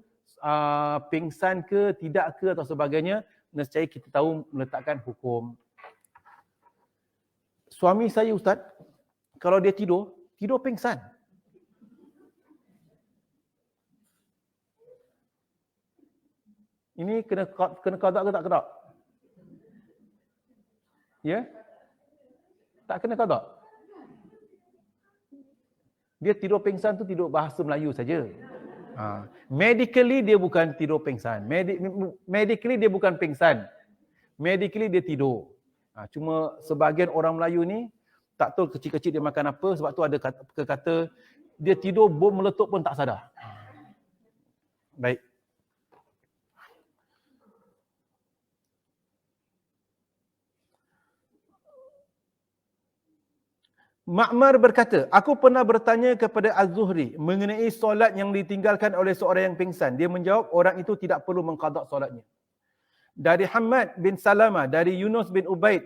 A: pingsan ke, tidak ke atau sebagainya, nescaya kita tahu meletakkan hukum. Suami saya Ustaz, kalau dia tidur pingsan. Ini kena qada ke tak qada? Ya? Tak kena qada. Dia tidur pingsan tu tidur bahasa Melayu saja. Medically dia bukan tidur pingsan. Medically dia bukan pingsan. Medically dia tidur. Cuma sebahagian orang Melayu ni tak tahu kecil-kecil dia makan apa, sebab tu ada kata dia tidur bom meletup pun tak sadar. Baik. Ma'mar berkata, aku pernah bertanya kepada Az-Zuhri mengenai solat yang ditinggalkan oleh seorang yang pingsan. Dia menjawab, orang itu tidak perlu mengqada solatnya. Dari Hamad bin Salamah, dari Yunus bin Ubaid,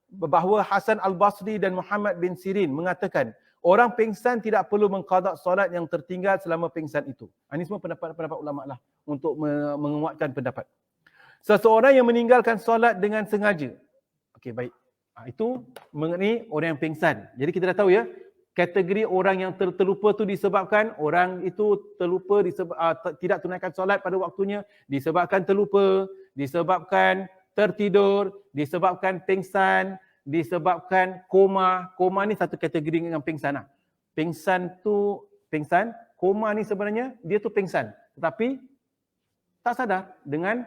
A: bahawa Hasan Al-Basri dan Muhammad bin Sirin mengatakan, orang pingsan tidak perlu mengqada solat yang tertinggal selama pingsan itu. Ini semua pendapat-pendapat ulama lah untuk menguatkan pendapat. Seseorang yang meninggalkan solat dengan sengaja. Okey, baik. Itu mengenai orang yang pingsan. Jadi kita dah tahu ya, kategori orang yang terlupa tu disebabkan orang itu terlupa, tidak tunaikan solat pada waktunya, disebabkan terlupa, disebabkan tertidur, disebabkan pingsan, disebabkan koma. Koma ni satu kategori yang pingsan lah. Pingsan, koma ni sebenarnya dia tu pingsan, tetapi tak sadar dengan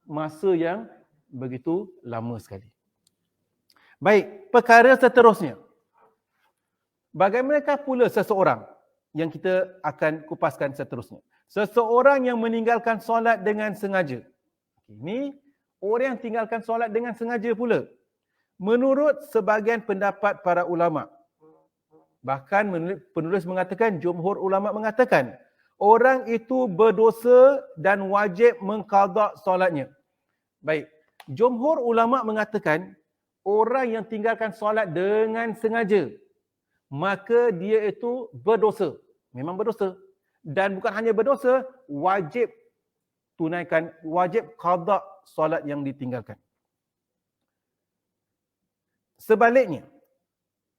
A: masa yang begitu lama sekali. Baik, perkara seterusnya. Bagaimanakah pula seseorang yang kita akan kupaskan seterusnya? Seseorang yang meninggalkan solat dengan sengaja. Ini orang yang tinggalkan solat dengan sengaja pula. Menurut sebahagian pendapat para ulama, bahkan penulis mengatakan, jumhur ulama mengatakan, orang itu berdosa dan wajib mengqada solatnya. Baik, jumhur ulama mengatakan, orang yang tinggalkan solat dengan sengaja, maka dia itu berdosa. Memang berdosa. Dan bukan hanya berdosa, wajib qada solat yang ditinggalkan. Sebaliknya,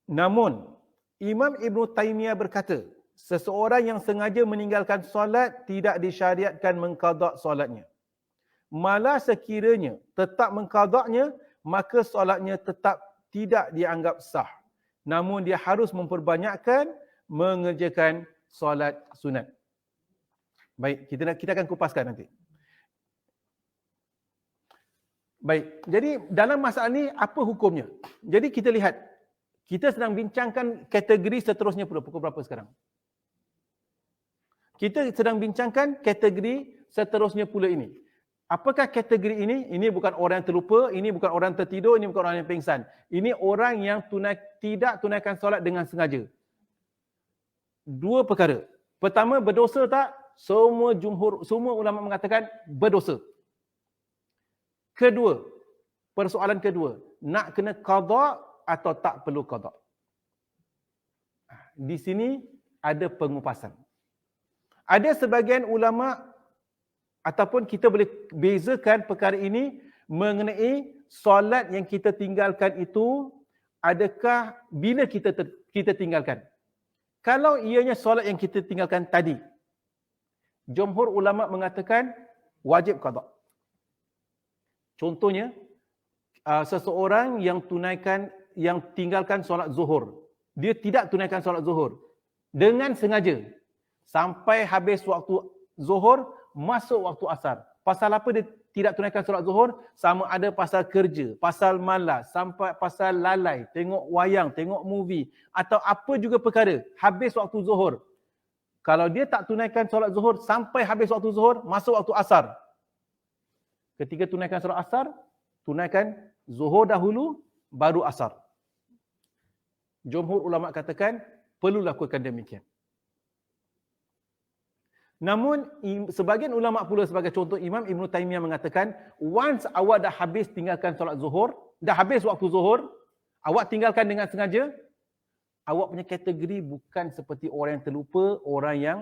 A: namun Imam Ibn Taymiyah berkata, seseorang yang sengaja meninggalkan solat tidak disyariatkan mengqada solatnya. Malah sekiranya tetap mengqadanya, maka solatnya tetap tidak dianggap sah. Namun dia harus memperbanyakkan mengerjakan solat sunat. Baik, kita akan kupaskan nanti. Baik, jadi dalam masalah ni apa hukumnya? Jadi kita lihat, kita sedang bincangkan kategori seterusnya pula. Pukul berapa sekarang? Kita sedang bincangkan kategori seterusnya pula ini. Apakah kategori ini? Ini bukan orang yang terlupa, ini bukan orang tertidur, ini bukan orang yang pingsan. Ini orang yang tidak tunaikan solat dengan sengaja. Dua perkara. Pertama, berdosa tak? Semua ulama mengatakan berdosa. Kedua, persoalan kedua, nak kena qada atau tak perlu qada? Di sini ada pengupasan. Ada sebagian ulama ataupun kita boleh bezakan perkara ini mengenai solat yang kita tinggalkan itu, adakah bila kita tinggalkan. Kalau ianya solat yang kita tinggalkan tadi, jumhur ulama mengatakan wajib qada. Contohnya, seseorang yang tinggalkan solat zuhur. Dia tidak tunaikan solat zuhur dengan sengaja sampai habis waktu zuhur, masuk waktu asar. Pasal apa dia tidak tunaikan solat zuhur? Sama ada pasal kerja, pasal malas, sampai pasal lalai, tengok wayang, tengok movie, atau apa juga perkara, habis waktu zuhur. Kalau dia tak tunaikan solat zuhur sampai habis waktu zuhur, masuk waktu asar. Ketika tunaikan solat asar, tunaikan zuhur dahulu, baru asar. Jumhur ulama katakan, perlu lakukan demikian. Namun, sebagian ulama pula sebagai contoh Imam Ibn Taymiyah mengatakan, once awak dah habis tinggalkan solat zuhur, dah habis waktu zuhur, awak tinggalkan dengan sengaja, awak punya kategori bukan seperti orang yang terlupa, orang yang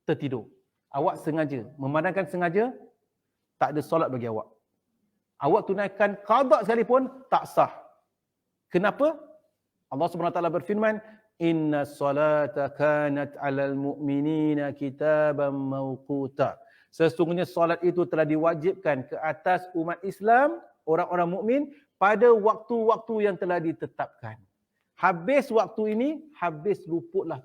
A: tertidur. Awak sengaja, memandangkan sengaja, tak ada solat bagi awak. Awak tunaikan qada sekalipun, tak sah. Kenapa? Allah SWT berfirman, Inna salata kanat alal mu'minina kitaban mawquta. Sesungguhnya solat itu telah diwajibkan ke atas umat Islam, orang-orang mukmin, pada waktu-waktu yang telah ditetapkan. Habis waktu ini, habis luputlah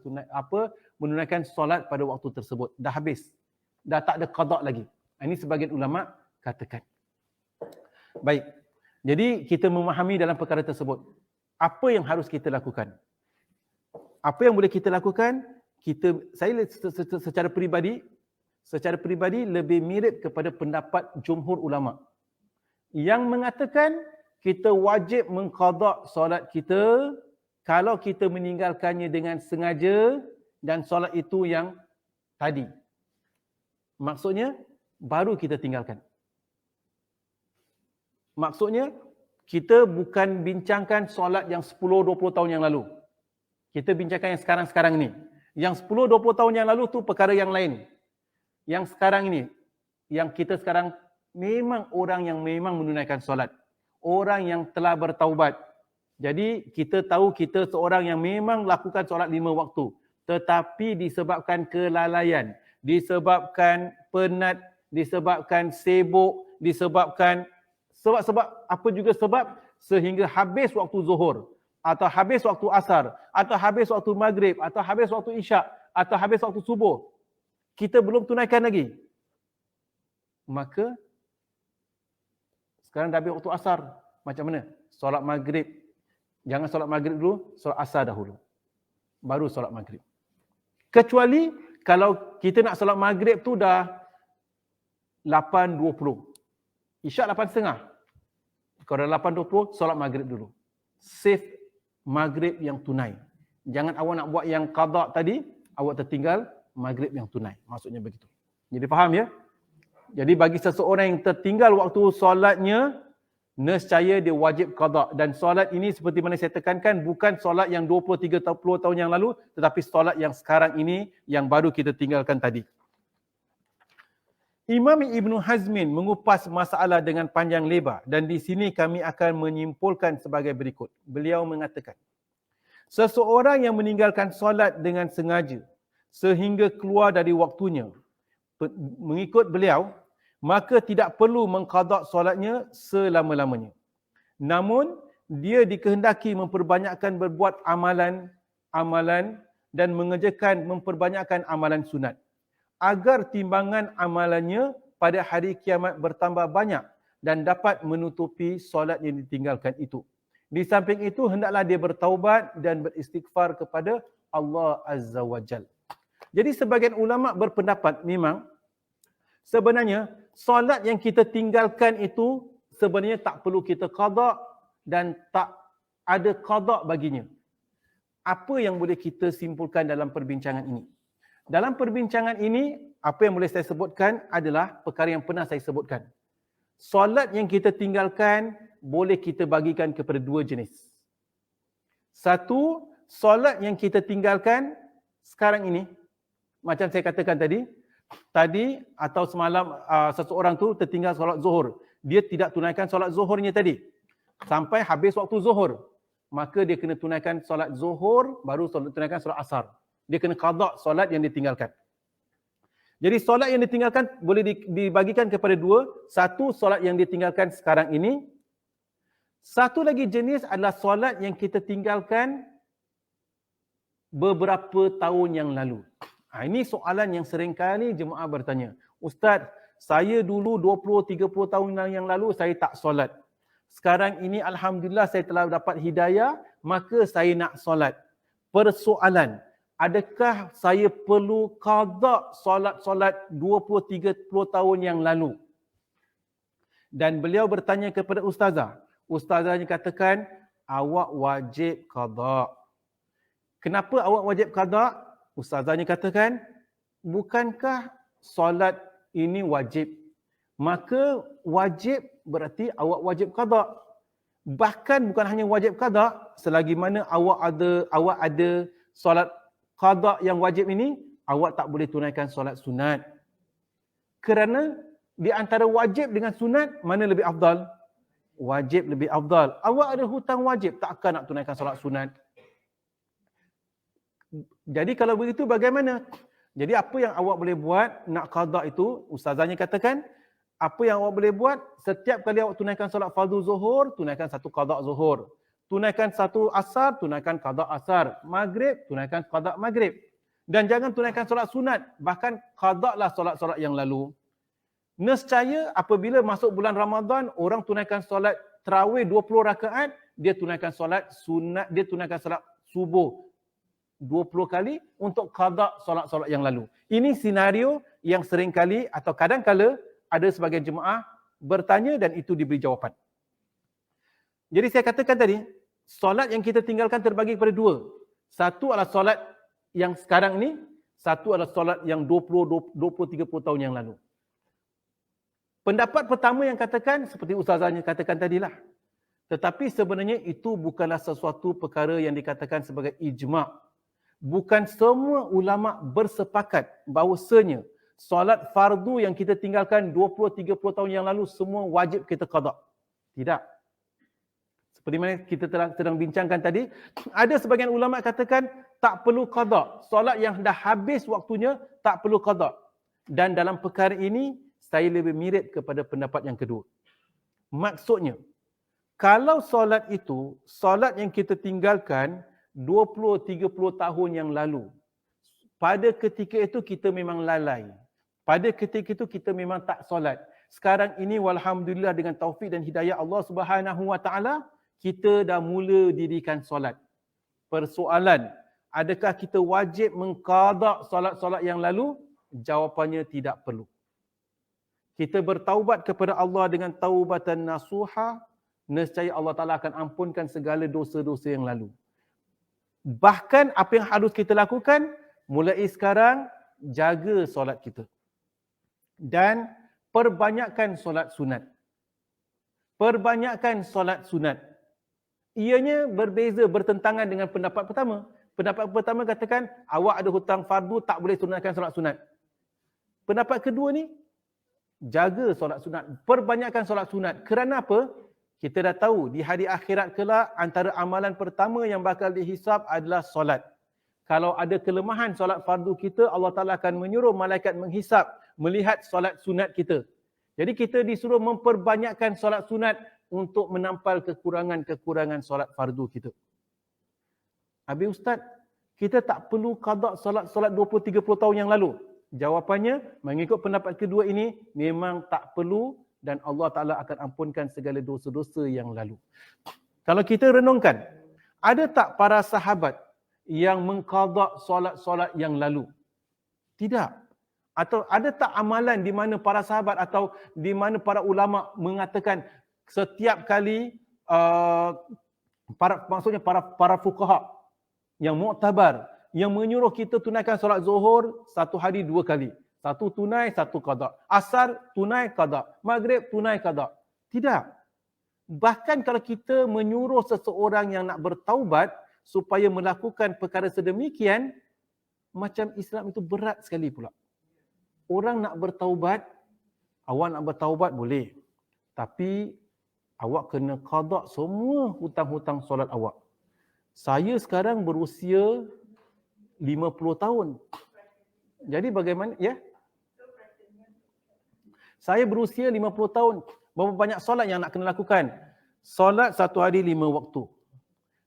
A: menunaikan solat pada waktu tersebut. Dah habis. Dah tak ada qada lagi. Ini sebagian ulama katakan. Baik. Jadi kita memahami dalam perkara tersebut. Apa yang harus kita lakukan? Apa yang boleh kita lakukan? Saya secara peribadi lebih mirip kepada pendapat jumhur ulama yang mengatakan kita wajib mengqada solat kita kalau kita meninggalkannya dengan sengaja dan solat itu yang tadi. Maksudnya baru kita tinggalkan. Maksudnya kita bukan bincangkan solat yang 10-20 tahun yang lalu. Kita bincangkan yang sekarang-sekarang ini. Yang 10-20 tahun yang lalu tu perkara yang lain. Yang sekarang ini, yang kita sekarang memang orang yang memang menunaikan solat. Orang yang telah bertaubat. Jadi kita tahu kita seorang yang memang lakukan solat 5 waktu. Tetapi disebabkan kelalaian, disebabkan penat, disebabkan sibuk, disebabkan sebab apa juga sebab sehingga habis waktu zuhur, atau habis waktu asar, atau habis waktu maghrib, atau habis waktu isyak, atau habis waktu subuh. Kita belum tunaikan lagi. Maka sekarang dah habis waktu asar. Macam mana? Solat maghrib. Jangan solat maghrib dulu, solat asar dahulu. Baru solat maghrib. Kecuali kalau kita nak solat maghrib tu dah 8.20. Isyak 8.30. Kalau dah 8.20, solat maghrib dulu. Save maghrib yang tunai. Jangan awak nak buat yang qada tadi, awak tertinggal maghrib yang tunai. Maksudnya begitu. Jadi faham ya? Jadi bagi seseorang yang tertinggal waktu solatnya, nescaya dia wajib qada. Dan solat ini seperti mana saya tekankan, bukan solat yang 20-30 tahun yang lalu, tetapi solat yang sekarang ini, yang baru kita tinggalkan tadi. Imam Ibn Hazmin mengupas masalah dengan panjang lebar dan di sini kami akan menyimpulkan sebagai berikut. Beliau mengatakan, seseorang yang meninggalkan solat dengan sengaja sehingga keluar dari waktunya, mengikut beliau, maka tidak perlu mengqada solatnya selama-lamanya. Namun, dia dikehendaki memperbanyakkan berbuat amalan dan memperbanyakkan amalan sunat, agar timbangan amalannya pada hari kiamat bertambah banyak dan dapat menutupi solat yang ditinggalkan itu. Di samping itu, hendaklah dia bertaubat dan beristighfar kepada Allah Azza wa Jal. Jadi sebagian ulama berpendapat memang sebenarnya solat yang kita tinggalkan itu sebenarnya tak perlu kita qada dan tak ada qada baginya. Apa yang boleh kita simpulkan dalam perbincangan ini? Dalam perbincangan ini, apa yang boleh saya sebutkan adalah perkara yang pernah saya sebutkan. Solat yang kita tinggalkan boleh kita bagikan kepada dua jenis. Satu, solat yang kita tinggalkan sekarang ini, macam saya katakan tadi atau semalam seseorang tu tertinggal solat zuhur. Dia tidak tunaikan solat zuhurnya tadi. Sampai habis waktu zuhur. Maka dia kena tunaikan solat zuhur, baru tunaikan solat asar. Dia kena qada solat yang ditinggalkan. Jadi solat yang ditinggalkan boleh dibagikan kepada dua. Satu, solat yang ditinggalkan sekarang ini. Satu lagi jenis adalah solat yang kita tinggalkan beberapa tahun yang lalu. Ini soalan yang seringkali jemaah bertanya. Ustaz, saya dulu 20-30 tahun yang lalu saya tak solat. Sekarang ini alhamdulillah saya telah dapat hidayah, maka saya nak solat. Persoalan, adakah saya perlu qada solat-solat 20-30 tahun yang lalu? Dan beliau bertanya kepada ustazah. Ustazahnya katakan, awak wajib qada. Kenapa awak wajib qada? Ustazahnya katakan, bukankah solat ini wajib? Maka wajib berarti awak wajib qada. Bahkan bukan hanya wajib qada, selagi mana awak ada solat qada yang wajib ini, awak tak boleh tunaikan solat sunat. Kerana di antara wajib dengan sunat, mana lebih afdal? Wajib lebih afdal. Awak ada hutang wajib, takkan nak tunaikan solat sunat. Jadi kalau begitu bagaimana? Jadi apa yang awak boleh buat nak qada itu, ustazahnya katakan, apa yang awak boleh buat, setiap kali awak tunaikan solat fardu zuhur, tunaikan satu qada zuhur. Tunaikan satu asar, tunaikan qada asar. Maghrib, tunaikan qada maghrib. Dan jangan tunaikan solat sunat. Bahkan qada'lah solat-solat yang lalu. Nescaya apabila masuk bulan Ramadan, orang tunaikan solat tarawih 20 rakaat, dia tunaikan solat sunat, dia tunaikan solat subuh 20 kali untuk qada solat-solat yang lalu. Ini senario yang sering kali atau kadang-kala ada sebagian jemaah bertanya dan itu diberi jawapan. Jadi saya katakan tadi, solat yang kita tinggalkan terbagi kepada dua. Satu adalah solat yang sekarang ni, satu adalah solat yang 20-30 tahun yang lalu. Pendapat pertama yang katakan, seperti ustazahnya katakan tadilah. Tetapi sebenarnya itu bukanlah sesuatu perkara yang dikatakan sebagai ijma'. Bukan semua ulama' bersepakat bahawasanya solat fardu yang kita tinggalkan 20-30 tahun yang lalu semua wajib kita qada. Tidak. Seperti mana kita sedang bincangkan tadi, ada sebagian ulama katakan tak perlu qada. Solat yang dah habis waktunya tak perlu qada. Dan dalam perkara ini saya lebih mirip kepada pendapat yang kedua. Maksudnya, kalau solat itu, solat yang kita tinggalkan 20-30 tahun yang lalu, pada ketika itu kita memang lalai. Pada ketika itu kita memang tak solat. Sekarang ini walhamdulillah dengan taufik dan hidayah Allah Subhanahu Wa Taala, kita dah mula dirikan solat. Persoalan, adakah kita wajib mengqada solat-solat yang lalu? Jawapannya tidak perlu. Kita bertaubat kepada Allah dengan taubatan nasuha, nescaya Allah Ta'ala akan ampunkan segala dosa-dosa yang lalu. Bahkan apa yang harus kita lakukan, mulai sekarang, jaga solat kita. Dan perbanyakkan solat sunat. Perbanyakkan solat sunat. Ianya berbeza, bertentangan dengan pendapat pertama. Pendapat pertama katakan, awak ada hutang fardu, tak boleh tunaikan solat sunat. Pendapat kedua ni, jaga solat sunat. Perbanyakkan solat sunat. Kerana apa? Kita dah tahu, di hari akhirat kelak, antara amalan pertama yang bakal dihisab adalah solat. Kalau ada kelemahan solat fardu kita, Allah Ta'ala akan menyuruh malaikat menghisab, melihat solat sunat kita. Jadi kita disuruh memperbanyakkan solat sunat untuk menampal kekurangan-kekurangan solat fardu kita. Habis Ustaz, kita tak perlu qada solat 20-30 tahun yang lalu. Jawapannya, mengikut pendapat kedua ini, memang tak perlu dan Allah Ta'ala akan ampunkan segala dosa-dosa yang lalu. Kalau kita renungkan, ada tak para sahabat yang mengqada solat-solat yang lalu? Tidak. Atau ada tak amalan di mana para sahabat atau di mana para ulama mengatakan setiap kali para fuqaha yang muktabar yang menyuruh kita tunaikan solat zuhur satu hari 2 kali. Satu tunai, satu qada. Asar tunai, qada. Maghrib tunai, qada. Tidak. Bahkan kalau kita menyuruh seseorang yang nak bertaubat supaya melakukan perkara sedemikian, macam Islam itu berat sekali pula. Orang nak bertaubat, awak nak bertaubat boleh. Tapi awak kena qada semua hutang-hutang solat awak. Saya sekarang berusia 50 tahun. Jadi bagaimana? Ya? Saya berusia 50 tahun. Berapa banyak solat yang nak kena lakukan? Solat satu hari 5 waktu.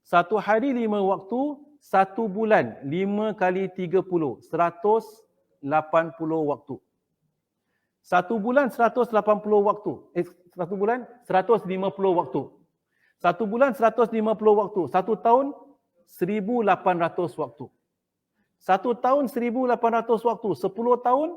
A: Satu hari 5 waktu, 1 bulan 5 kali 30, 180 waktu. 1 bulan 180 waktu. 1 bulan 150 waktu. 1 bulan 150 waktu. 1 tahun 1800 waktu. 1 tahun 1800 waktu. 10 tahun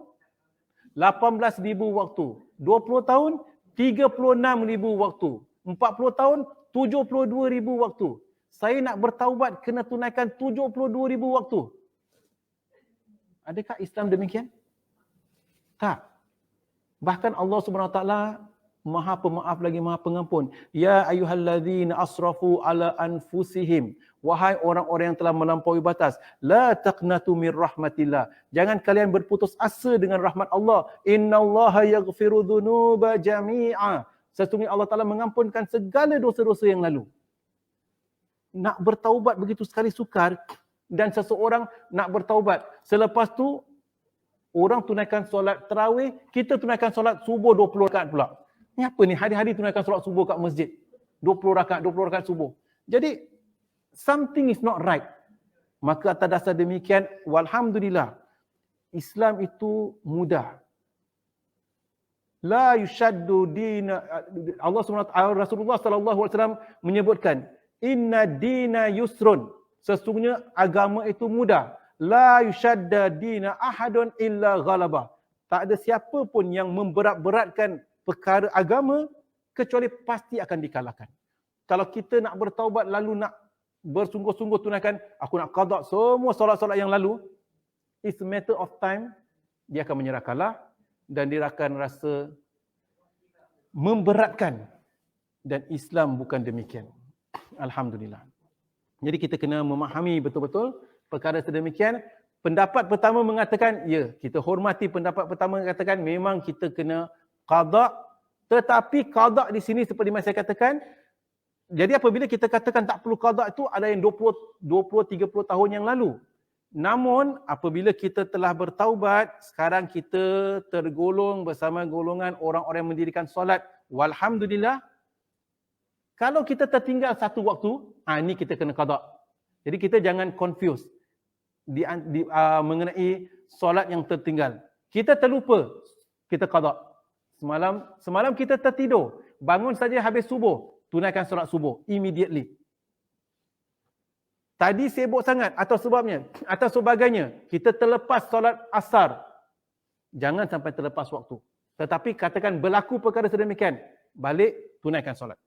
A: 18,000 waktu. 20 tahun 36,000 waktu. 40 tahun 72,000 waktu. Saya nak bertaubat kena tunaikan 72,000 waktu. Adakah Islam demikian? Tak. Bahkan Allah Subhanahu Wa Taala Maha Pemaaf lagi Maha Pengampun. Ya ayyuhallazina asrafu ala anfusihim. Wahai orang-orang yang telah melampaui batas, la taqnatu mir rahmatillah. Jangan kalian berputus asa dengan rahmat Allah. Innallaha yaghfiru dzunuba jami'a. Sesungguhnya Allah Taala mengampunkan segala dosa-dosa yang lalu. Nak bertaubat begitu sekali sukar dan seseorang nak bertaubat. Selepas tu orang tunaikan solat tarawih, kita tunaikan solat subuh 20 rakaat pula. Ni apa ni? Hari-hari tunaikan solat subuh kat masjid. 20 rakaat subuh. Jadi something is not right. Maka atas dasar demikian, walhamdulillah, Islam itu mudah. La yushaddu dina, Allah SWT, Rasulullah SAW menyebutkan, inna dina yusrun, sesungguhnya agama itu mudah. La yushadda dina ahadun illa ghalabah. Tak ada siapa pun yang memberat-beratkan perkara agama kecuali pasti akan dikalahkan. Kalau kita nak bertaubat lalu nak bersungguh-sungguh tunaikan, aku nak qada semua solat-solat yang lalu, it's a matter of time, dia akan menyerah kalah dan dia akan rasa memberatkan. Dan Islam bukan demikian. Alhamdulillah. Jadi kita kena memahami betul-betul perkara sedemikian. Pendapat pertama mengatakan, ya, kita hormati pendapat pertama mengatakan memang kita kena qada, tetapi qada di sini seperti yang saya katakan, jadi apabila kita katakan tak perlu qada itu ada yang 20-30 tahun yang lalu. Namun apabila kita telah bertaubat, sekarang kita tergolong bersama golongan orang-orang yang mendirikan solat. Walhamdulillah, kalau kita tertinggal satu waktu, ini kita kena qada. Jadi kita jangan confuse mengenai solat yang tertinggal. Kita terlupa, kita qada. Semalam kita tertidur, bangun saja habis subuh, tunaikan solat subuh immediately. Tadi sibuk sangat atau sebabnya atau sebagainya, kita terlepas solat asar. Jangan sampai terlepas waktu. Tetapi katakan berlaku perkara sedemikian, balik tunaikan solat.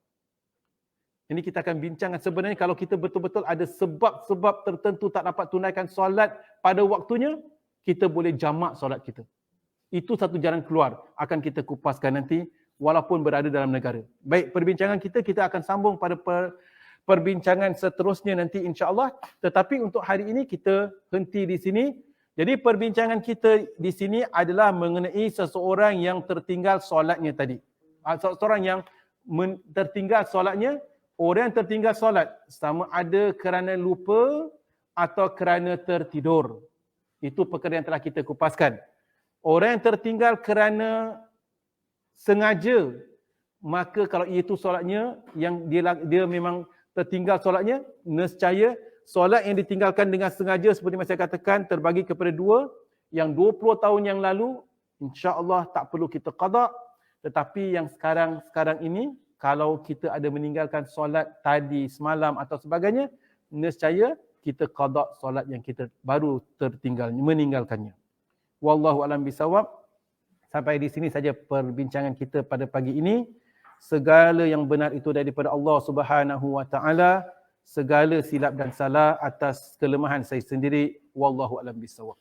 A: Ini kita akan bincangkan sebenarnya kalau kita betul-betul ada sebab-sebab tertentu tak dapat tunaikan solat pada waktunya, kita boleh jamak solat kita. Itu satu jalan keluar, akan kita kupaskan nanti walaupun berada dalam negara. Baik, perbincangan kita akan sambung pada perbincangan seterusnya nanti insya-Allah. Tetapi untuk hari ini kita henti di sini. Jadi perbincangan kita di sini adalah mengenai seseorang yang tertinggal solatnya tadi. Seseorang yang tertinggal solatnya, orang yang tertinggal solat sama ada kerana lupa atau kerana tertidur. Itu perkara yang telah kita kupaskan. Orang yang tertinggal kerana sengaja, maka kalau itu solatnya yang dia memang tertinggal solatnya, nescaya solat yang ditinggalkan dengan sengaja seperti yang saya katakan terbagi kepada dua. Yang 20 tahun yang lalu, insya-Allah tak perlu kita qada. Tetapi yang sekarang ini, kalau kita ada meninggalkan solat tadi, semalam atau sebagainya, nescaya kita qada solat yang kita baru meninggalkannya. Wallahu a'lam bisawab. Sampai di sini saja perbincangan kita pada pagi ini. Segala yang benar itu daripada Allah Subhanahu wa taala, segala silap dan salah atas kelemahan saya sendiri. Wallahu a'lam bisawab.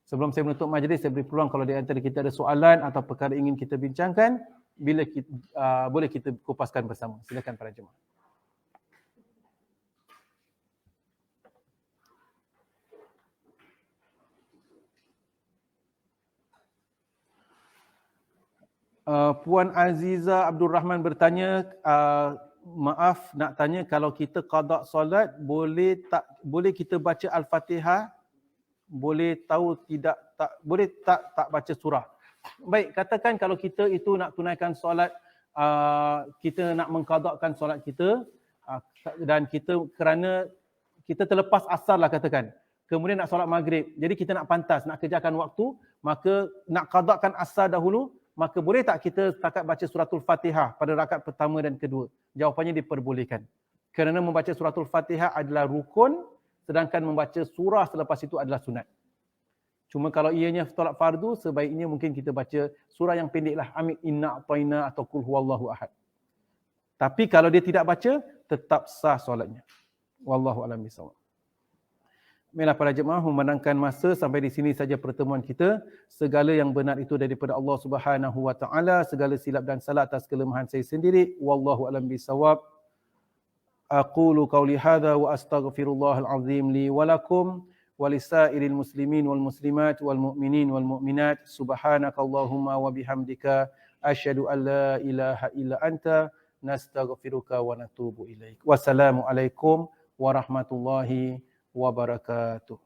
A: Sebelum saya menutup majlis, saya beri peluang kalau di antara kita ada soalan atau perkara ingin kita bincangkan, boleh kita kupaskan bersama. Silakan para jemaah. Puan Aziza Abdul Rahman bertanya, maaf nak tanya, kalau kita qada solat boleh kita baca Al-Fatihah, boleh tak baca surah. Baik, katakan kalau kita itu nak tunaikan solat, kita nak mengqadakan solat kita, dan kerana kita terlepas asar lah katakan, kemudian nak solat maghrib, jadi kita nak pantas, nak kejarkan waktu, maka nak qadakan asar dahulu, maka boleh tak kita setakat baca suratul Fatihah pada rakaat pertama dan kedua? Jawapannya diperbolehkan. Kerana membaca suratul Fatihah adalah rukun, sedangkan membaca surah selepas itu adalah sunat. Cuma kalau ianya solat fardu, sebaiknya mungkin kita baca surah yang pendeklah, Amin inna a'tayna atau Qul huwallahu ahad. Tapi kalau dia tidak baca, tetap sah solatnya. Wallahu a'lam bishawab. Baiklah para jemaah, memandangkan masa, sampai di sini saja pertemuan kita. Segala yang benar itu daripada Allah Subhanahu wa taala, segala silap dan salah atas kelemahan saya sendiri. Wallahu a'lam bishawab. Aqulu qawli hadza wa astaghfirullahal azim li wa lakum wa lisairil muslimin wal muslimat wal mu'minin wal mu'minat. Subhanakallahumma wa bihamdika asyhadu an la ilaha illa anta nastaghfiruka wa natubu ilaik. Wassalamualaikum warahmatullahi wabarakatuh.